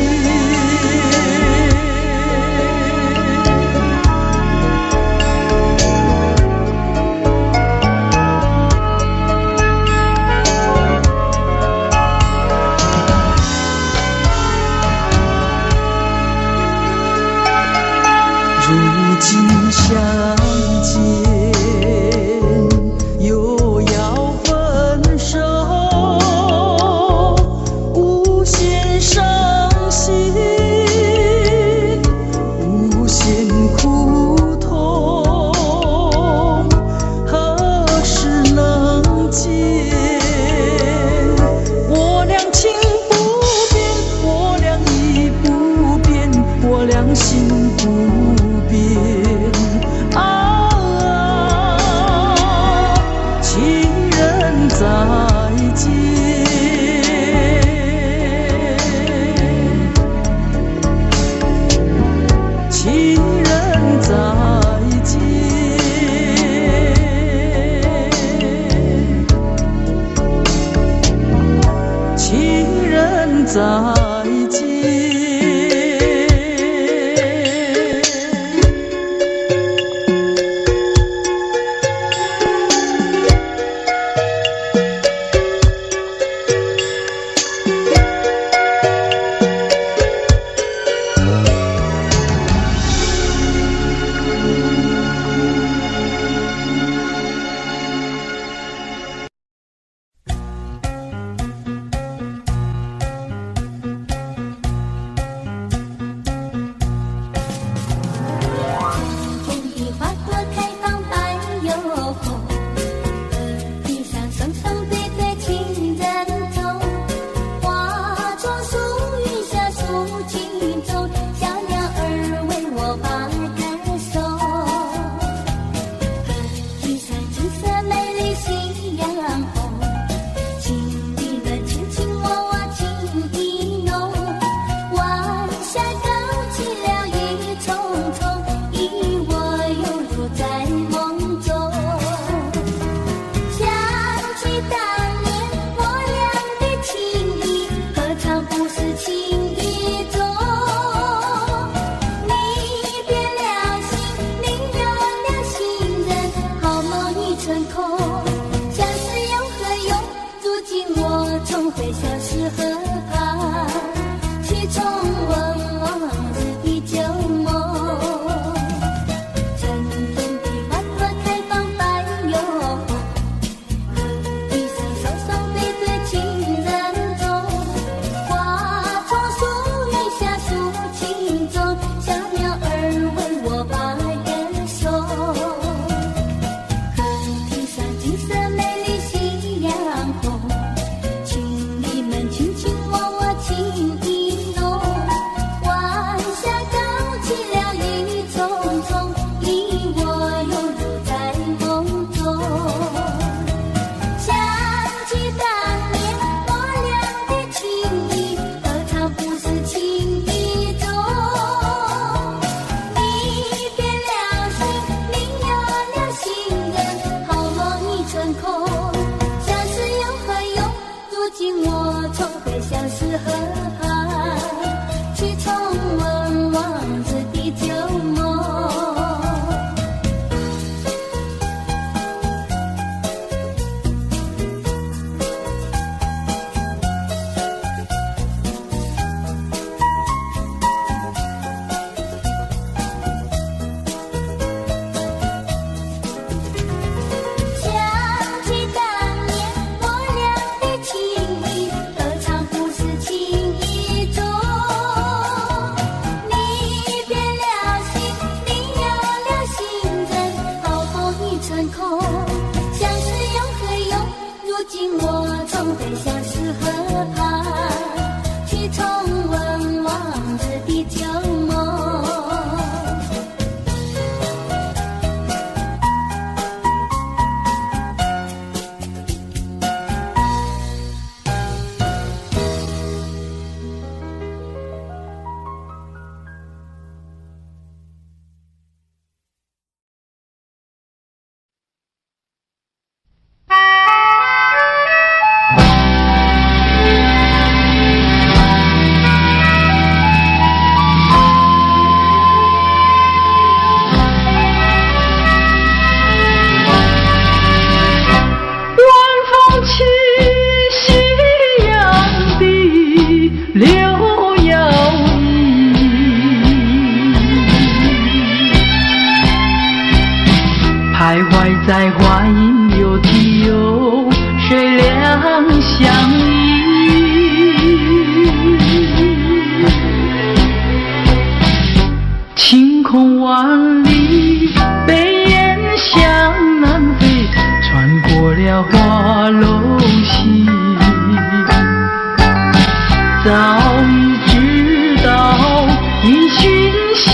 如今相见，又要分手，无限伤心，无限苦痛，何时能见？我俩情不变，我俩意不变，我俩心不变啊，情人再见，情人再见，情人再见。话音流体有水两相依，晴空万里，北雁向南飞，穿过了花楼溪，早已知道因讯息，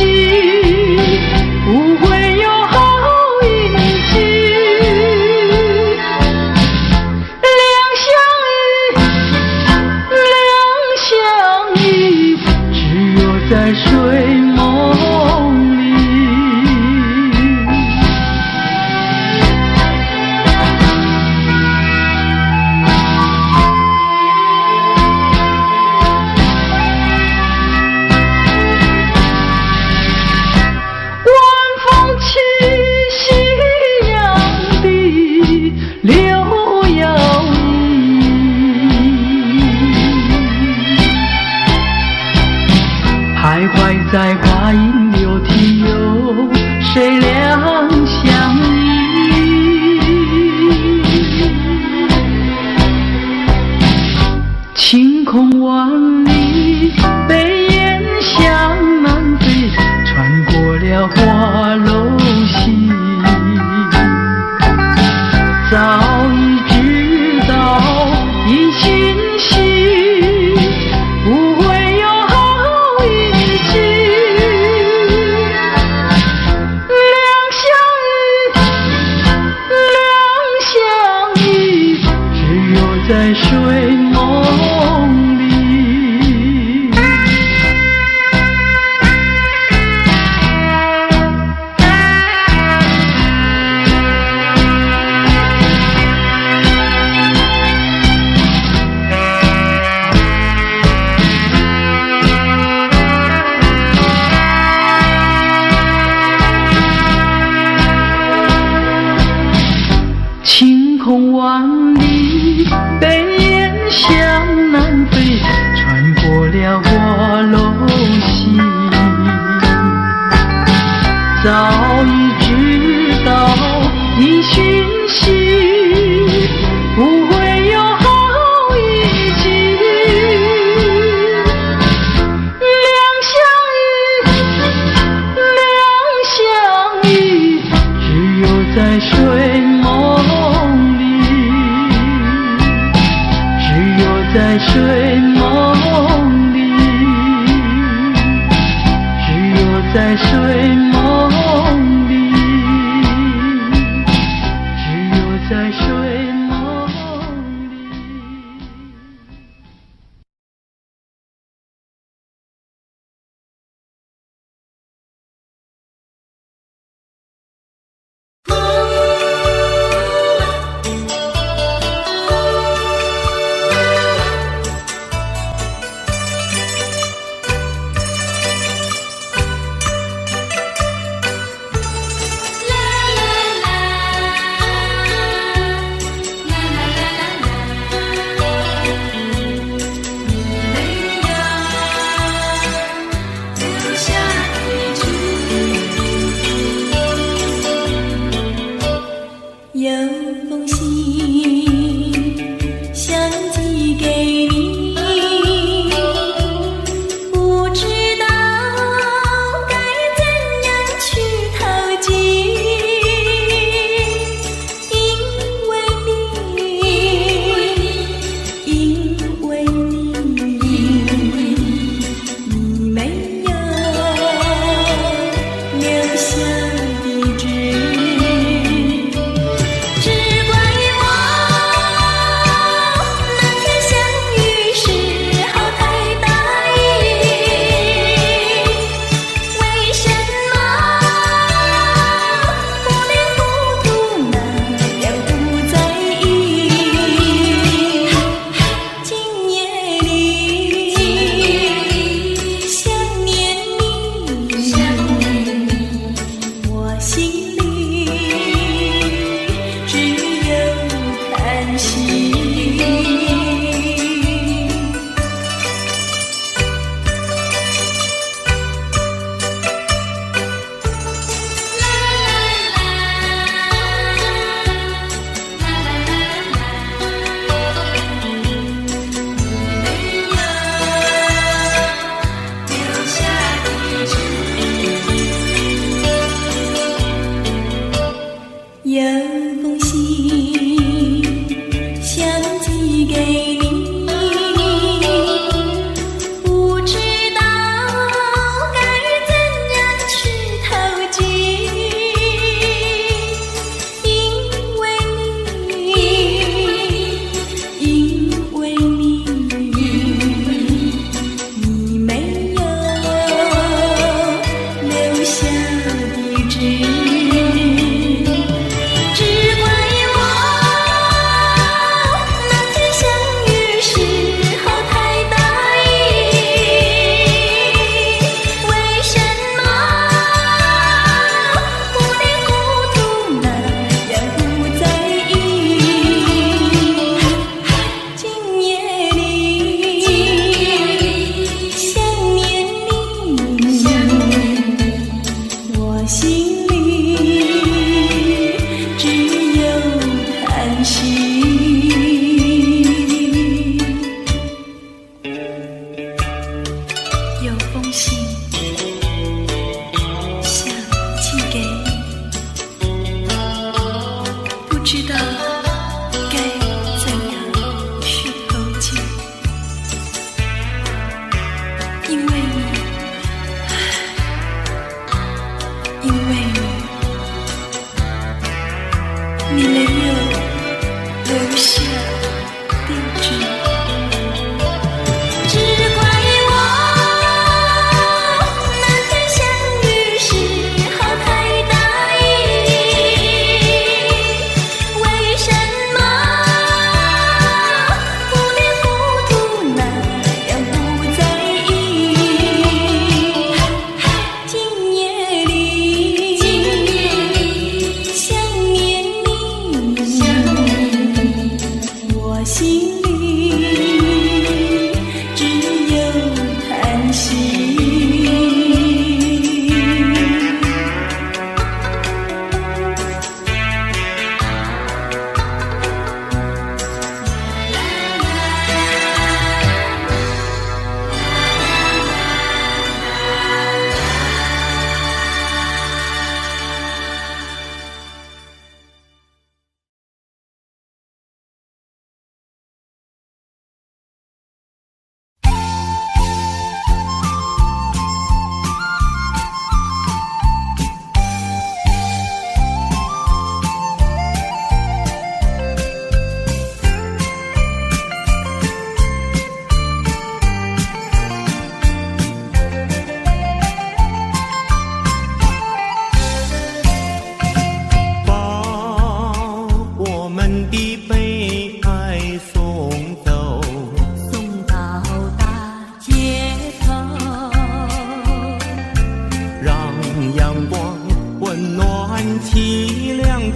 不会有好运气。两相依，只有在睡梦里。徘徊在花影流体有谁两相依，晴空万里，北雁向南飞，穿过了花楼溪，早已知道因讯息，不会有好运气。两相依，只有在睡梦里。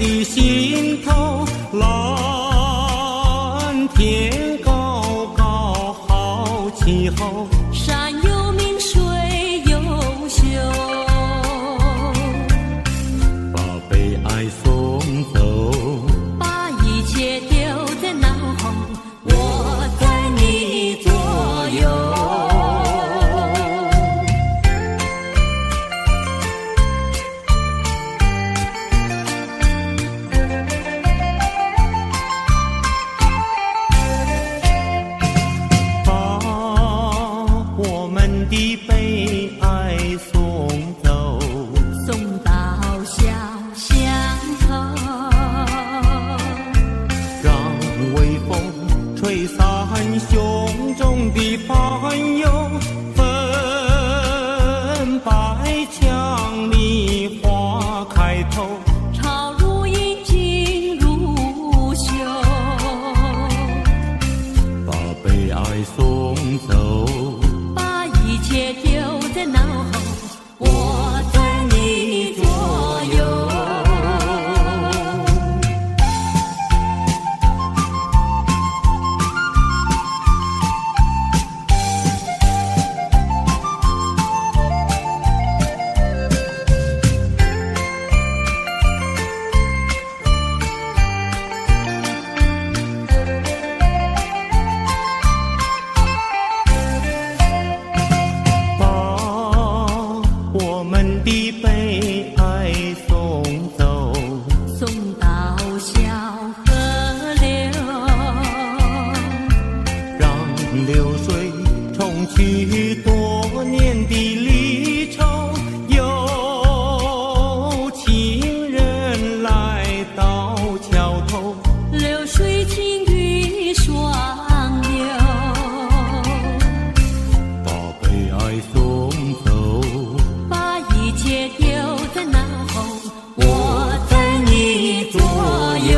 的心头，蓝天高高好气候，
山有名水有秀，
把悲哀送走，
把一切丢在脑后，我在你左右。
的悲哀送走，
送到小巷头，
让微风吹散胸中的烦忧，粉白墙里花开头，
朝如饮尽如休，
把悲哀送走，
一切丢在脑后，我在你左右。
我们的悲哀送走，
送到小河流，
让流水冲去多年的离愁，有情人来到桥头，
流水晴雨双流，
把悲哀送走，
一切丢在脑后，我在你左右。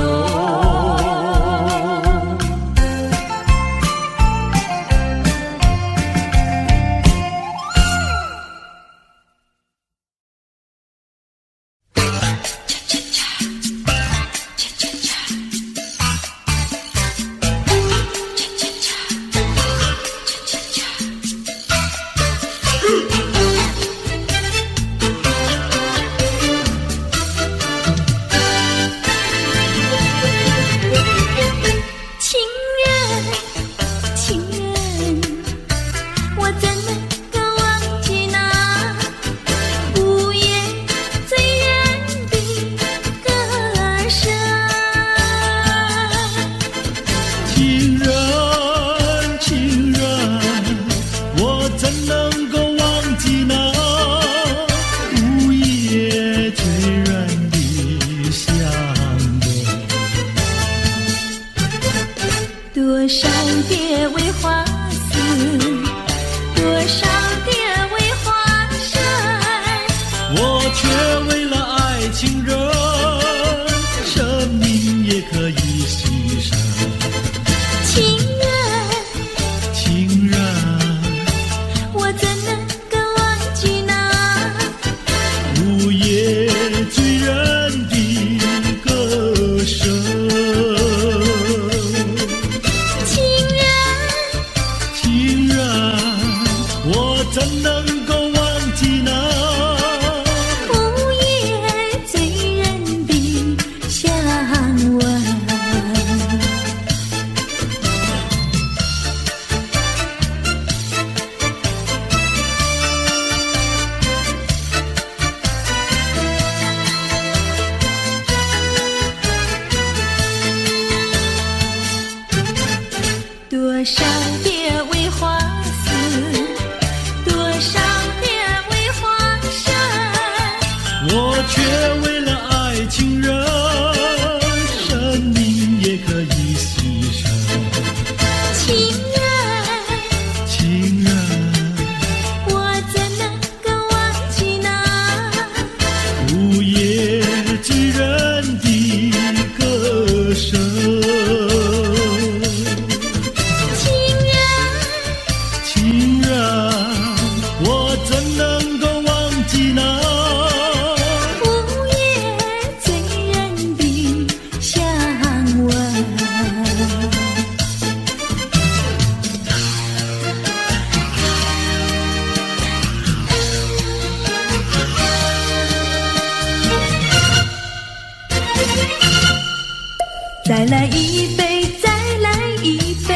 再来一杯，再来一杯，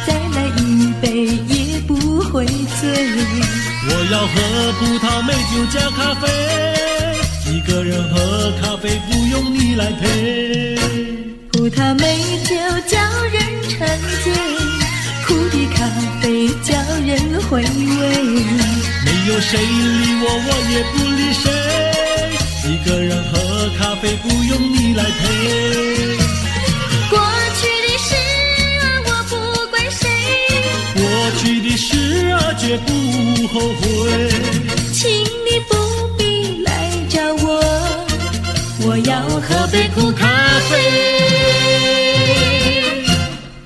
再来一杯也不会醉。
我要喝葡萄美酒加咖啡，一个人喝咖啡不用你来陪。
葡萄美酒叫人沉醉，苦的咖啡叫人回味。
没有谁理我，我也不理谁，一个人喝咖啡不用你来陪。
过去的事啊，我不怪谁，
过去的事啊，绝不后悔。
请你不必来找我，我要喝杯苦咖啡。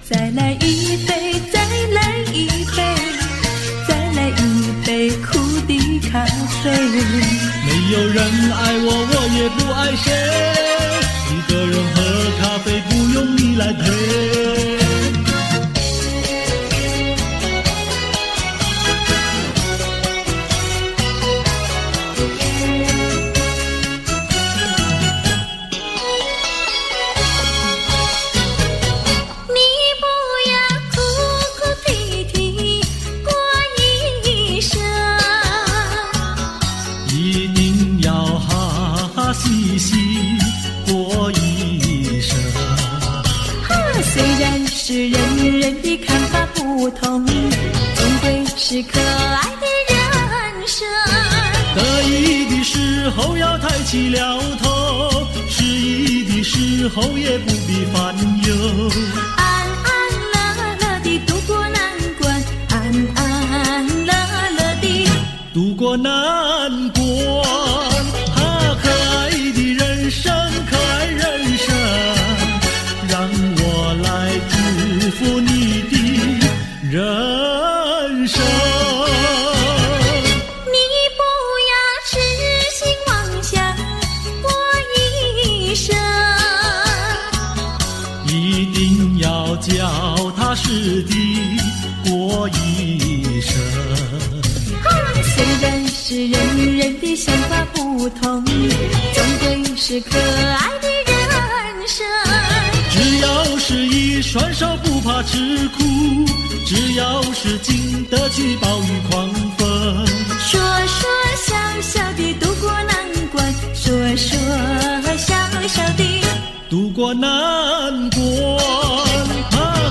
再来一杯，再来一杯，再来一杯苦的咖啡。
没有人爱我，我也不爱谁，一个人喝咖啡不用你来陪。细细过一生，
虽然是人人的看法不同，终归是可爱的人生。
得意的时候要抬起了头，失意的时候也不必烦忧。
安安乐乐地度过难关，安安乐乐地
度过难关。可爱的人生，可爱人生，让我来祝福你的人生。
你不要痴心妄想过一生，
一定要脚踏实地过一生。
虽然是人人的想法不同，终归是可爱的人生。
只要是一双手不怕吃苦，只要是经得起暴雨狂风。
说说笑笑地度过难关，说说笑笑地
度过难关。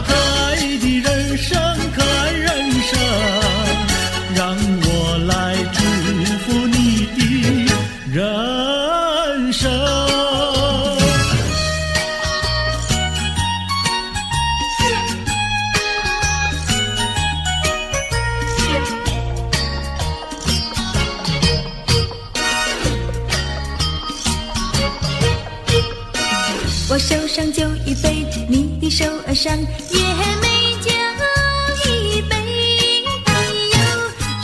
可爱的人生，可爱人生，让我来祝福你的人生。
我手上就一杯，你的手儿上也美酒一杯。哎呦，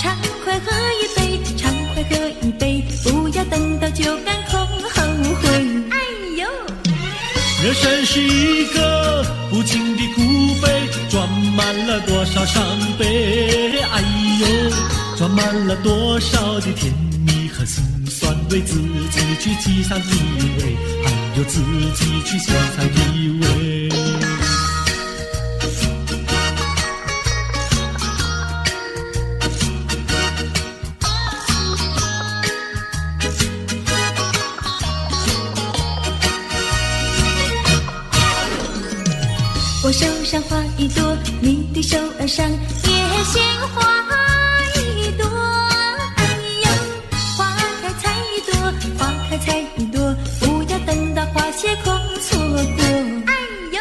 畅快喝一杯，畅快喝一杯，不要等到酒干空后悔。哎呦，
人生是一个不尽的苦杯，装满了多少伤悲。哎呦，装满了多少的甜蜜和辛酸，为自己去积攒体味，还有自己去欣赏体味。
我手上花一朵，你的手儿上也鲜花一朵。哎呦，花开采一朵，花开采一朵，不要等到花谢空错过。哎呦，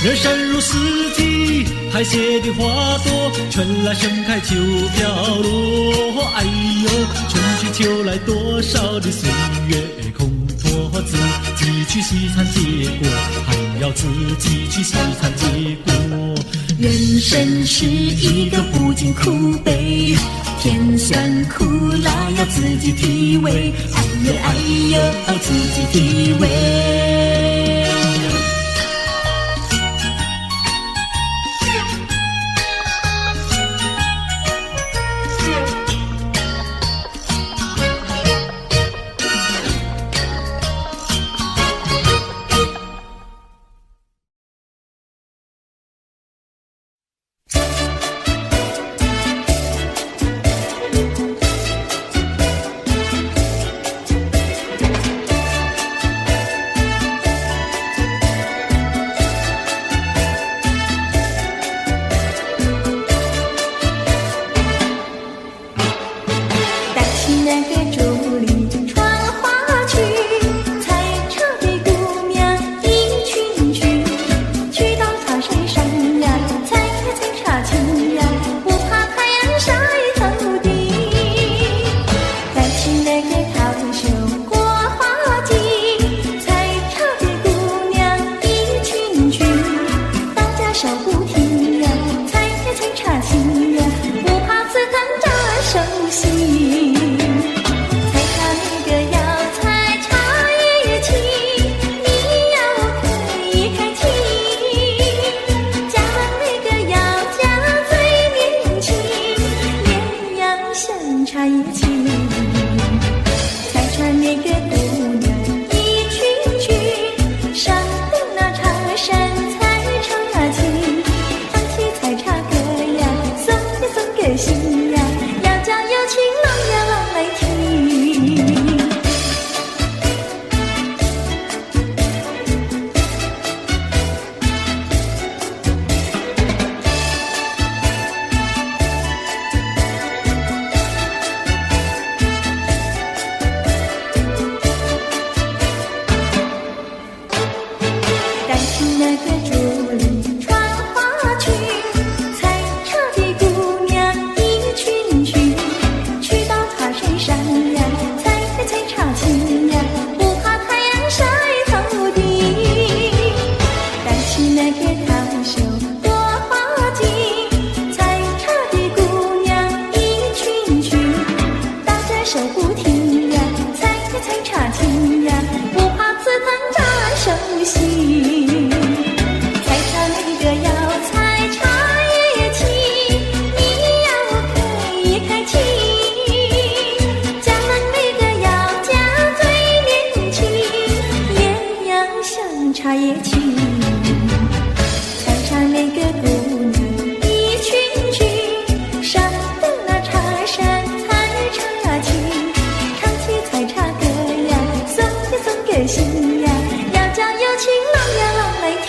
人生如四季，苔谢的花朵，春来盛开秋飘落。哎呦，春去秋来，多少的岁月空托，自己去细看结果，还要自己去细看结果。
人生是一个不尽苦悲，甜酸苦辣要自己体味。哎呦哎呦，自己体味。
心呀，要叫有情郎呀郎来听。单听那个竹林穿花裙，采茶的姑娘一群群，去到茶山上呀，采茶青呀，不怕太阳晒头顶。单起那个烫袖多花襟，采茶的姑娘一群群，打着手不停呀，采茶青呀，不怕刺疼扎手心。采茶那个要采茶叶青，你要开青。嫁郎那个要嫁最年轻，也要像茶叶青。采茶那个姑娘一群群，上的那茶山采茶青，唱起采茶歌呀，送给心呀，要叫有情郎呀郎来听。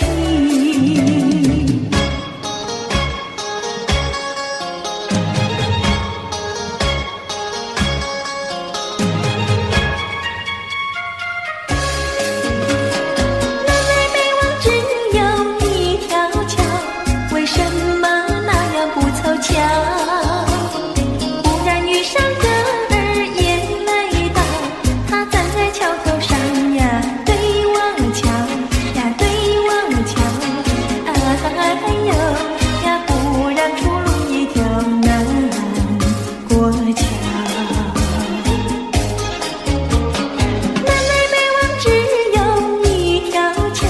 南来北往只有一条桥，为什么那样不凑巧？忽然遇上个儿也来到，他站在桥头上呀，对我瞧呀，对我瞧，哎呦呀，不让出路一条难过桥。南来北往只有一条桥，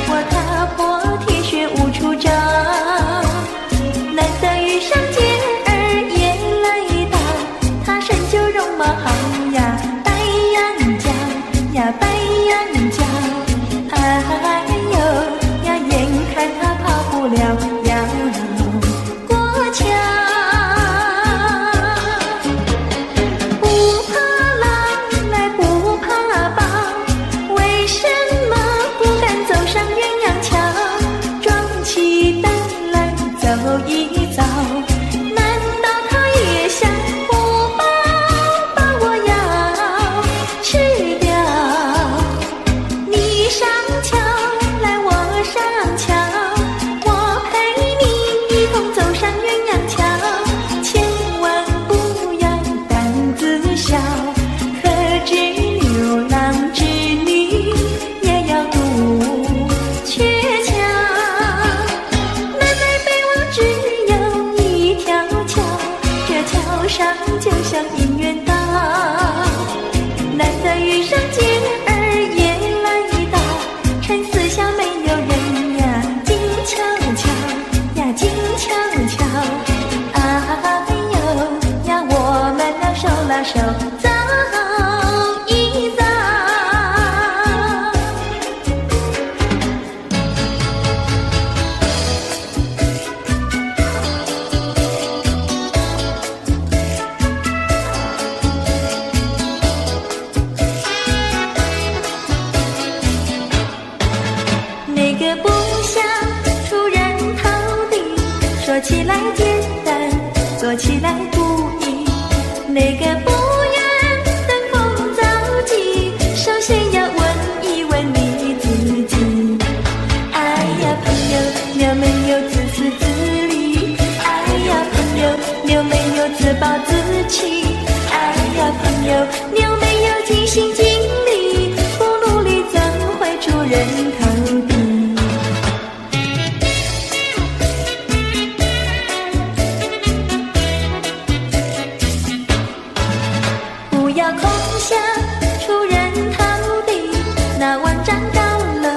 我踏破铁鞋无处找。难得遇上姐儿也来到，她身就容貌好呀，白羊角呀，白羊角，哎呦呀，眼看她跑不了要过桥。不怕狼来不怕豹，为什么不敢走上鸳鸯桥？壮起胆来走一遭，难道他也想不把我要吃掉？你上桥来我上桥，我陪你一同走上鸳鸯桥，千万不要胆子小，可知牛郎织女也要渡鹊桥。南来北往只有一条桥，这桥上就像姻缘岛。难得遇上姐儿也来到，趁四下没有人呀，静悄悄呀，静悄悄，哎呦呀，我们俩手拉手走一遭。那个不想出人头地，说起来简单，做起来不易。那个不愿登峰造极，首先要问一问你自己。哎呀朋友，你有没有自私自利？哎呀朋友，你有没有自暴自弃？哎呀朋友，你有没有尽心尽力？不努力怎会出人头地？不要空想出人头地，那万丈高楼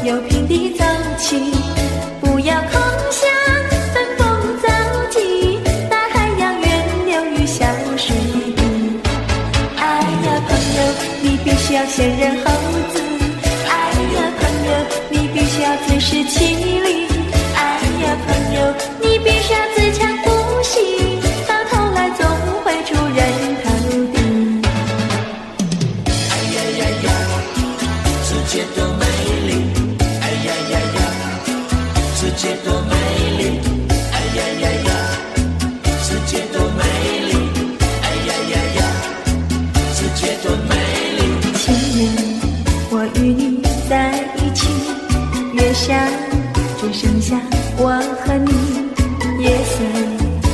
有平地走起。不要空想登峰造极，大海洋源流于小水滴。哎呀朋友，你必须要先人后子。哎呀朋友，你必须要自食其力。哎呀朋友，你必须要自强不息，到下只剩下我和你，夜色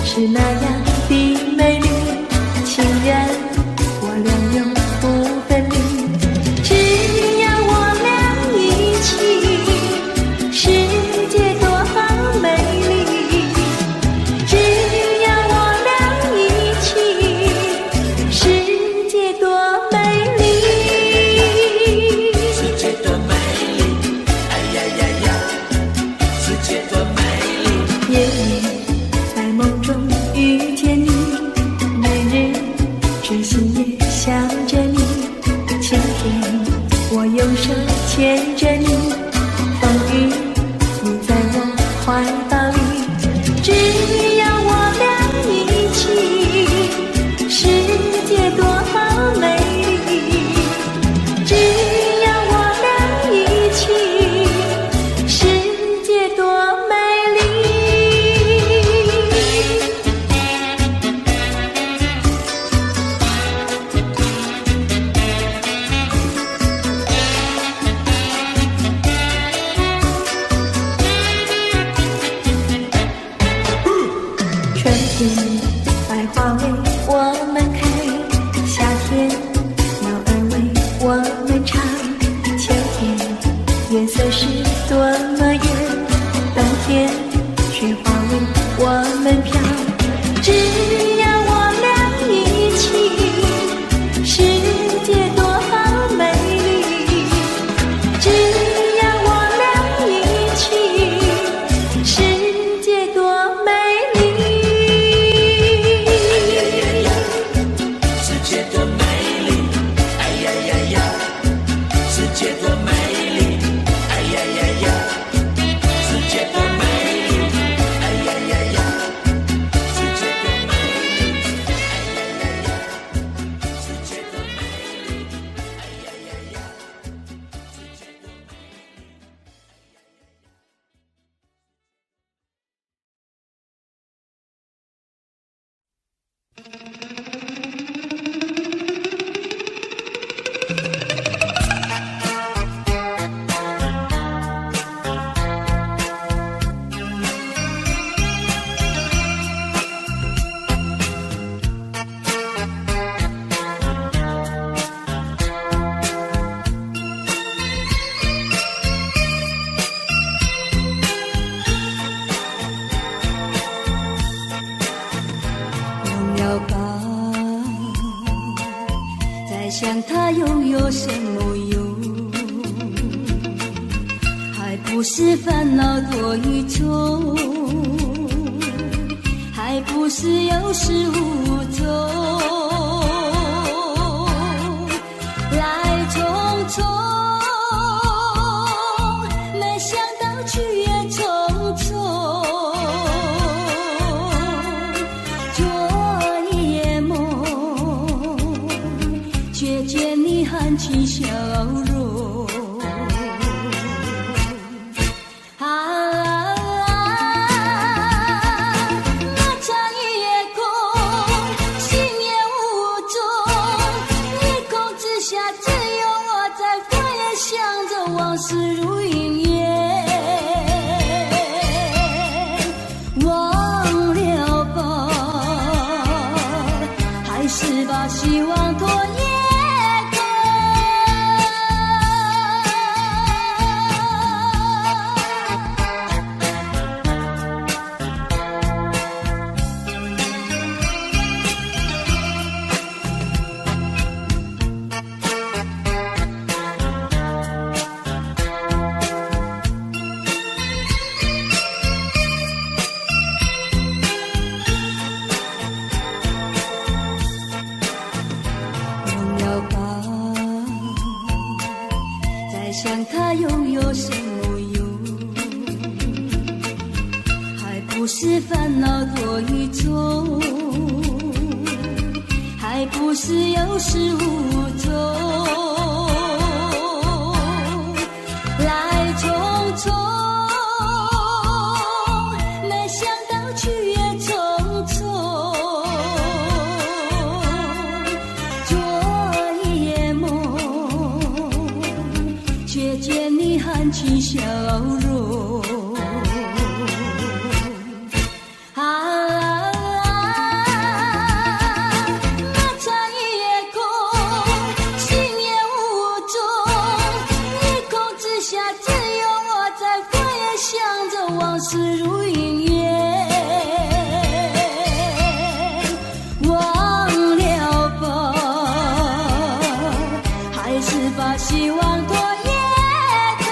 是那样的美丽，情人我俩永不分离，只要我俩一起，世界多美丽，只要我俩一起，世界多美丽，
世界多美丽，哎呀呀呀，世界多美丽。
夜里在梦中遇见你，每日痴心也想着你，晴天我用手牵着你，风雨你在我怀抱里，只要我俩一起，世界多美丽，只要我俩一起，世界多美丽。春天百花为我们开，夏天鸟儿为我们唱，秋天月色是多么圆，冬天雪花为我们飘，只要我俩一起，世界多美丽，只要我俩一起，世界多美丽。
世界多美丽，哎呀呀呀，世界多美丽，哎呀呀呀，世界多美丽，哎呀呀呀，世界多美丽，哎呀呀呀，世界多美丽，哎呀呀呀，世界多美丽。
忘了吧，再想他又有什么用？还不是烦恼多一重，还不是有始无终，来匆匆，没想到去也匆匆。昨夜梦，却见你含情笑容。那场夜空，心也无踪，夜空之下只有我在翻也想着往事如云烟。忘了吧，还是把希望拖延。忘了吧，再想他又有什么用？还不是烦恼多一重，还不是有始无终，来匆匆，没想到去也匆匆。昨夜梦，却见你含情笑容。希望多夜空。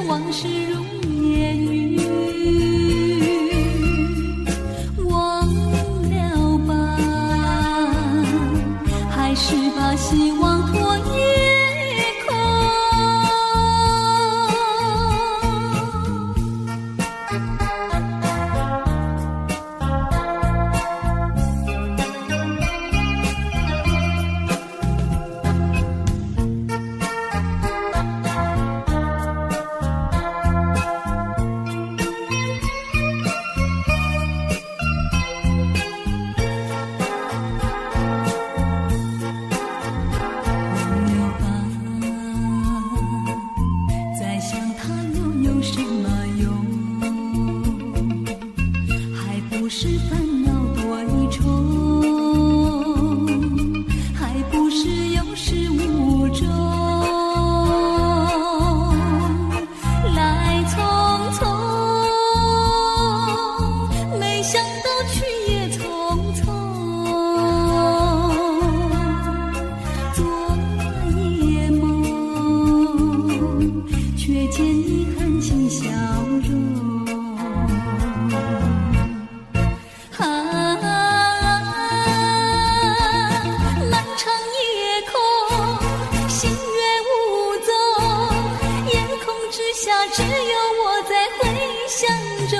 往事如烟云，忘了吧，还是把希望托夜空。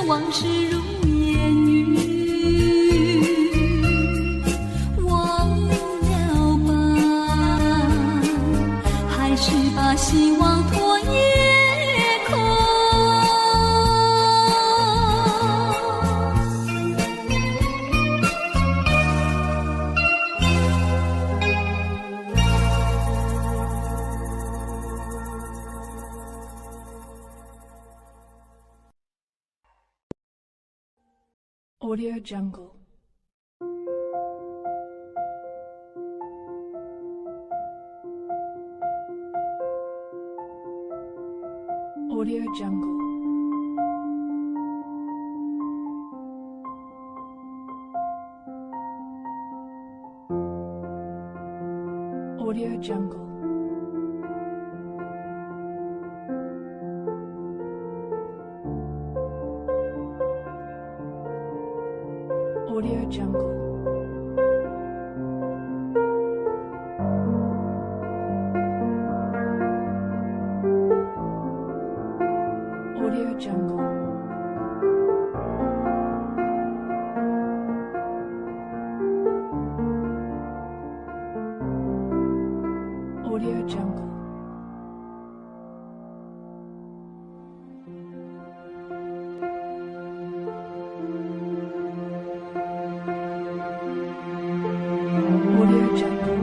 往事如烟云，忘了吧，还是把希望托夜空。
Audio Jungle. Audio Jungle. Audio Jungle. Audio Jungle. Audio Jungle. Audio Jungle. Audio Jungle.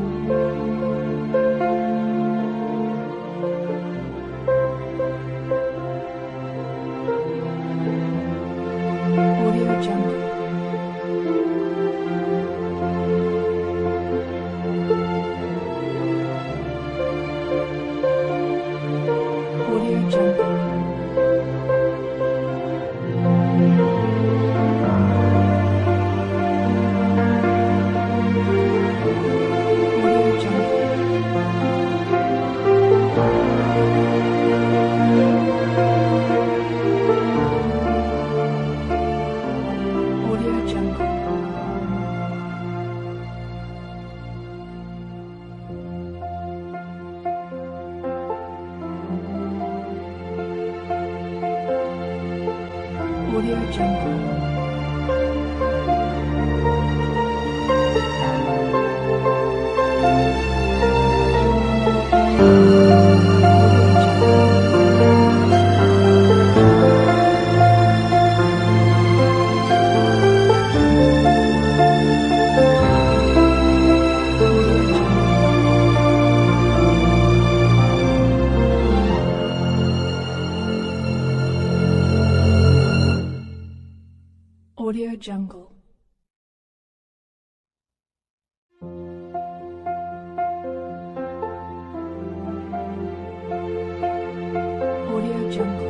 Audio Jungle. Audio Jungle. Audio Jungle.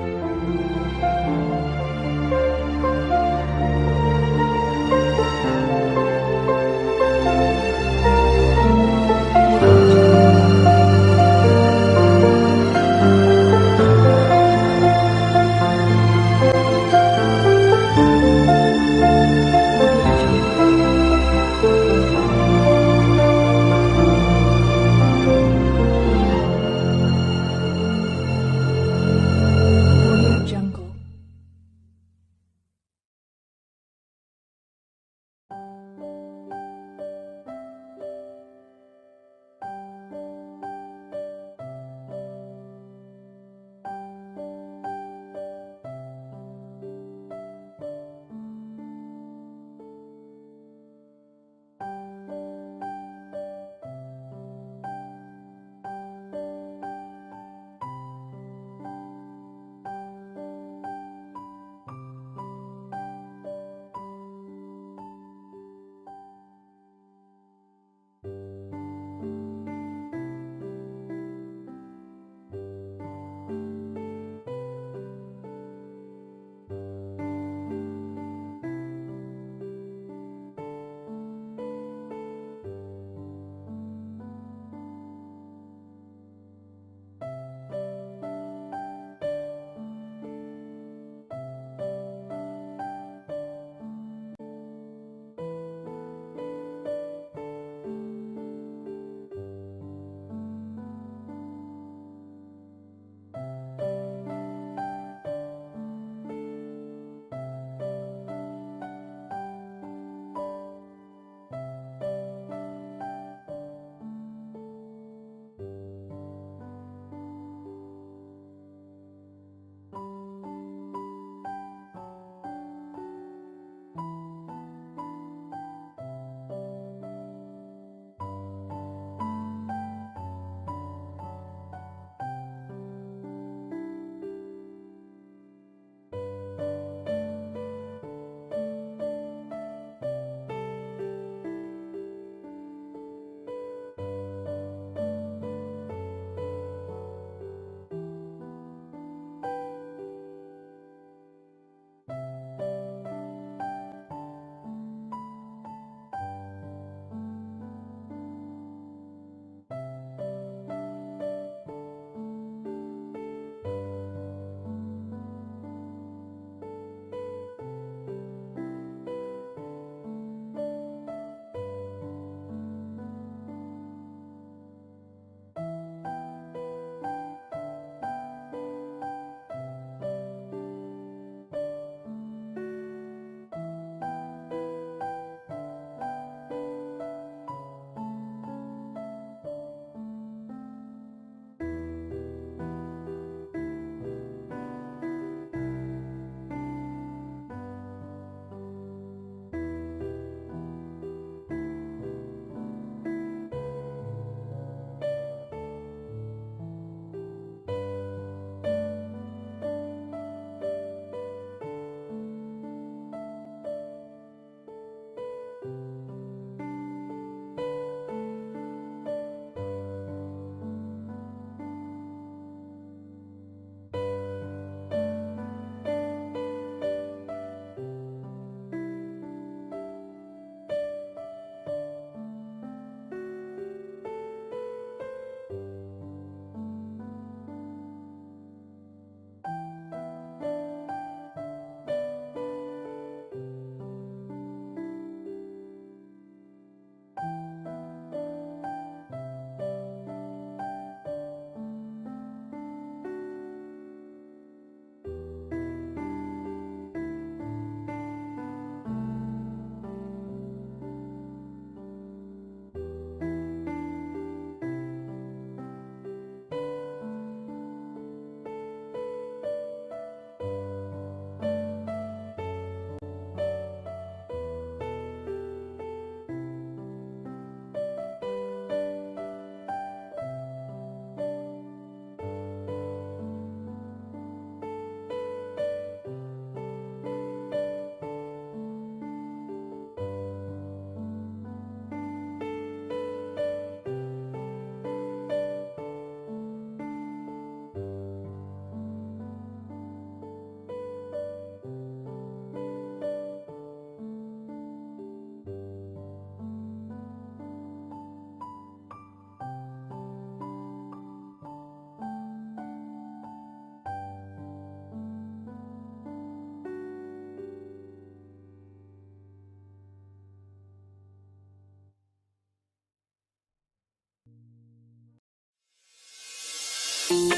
Jungle.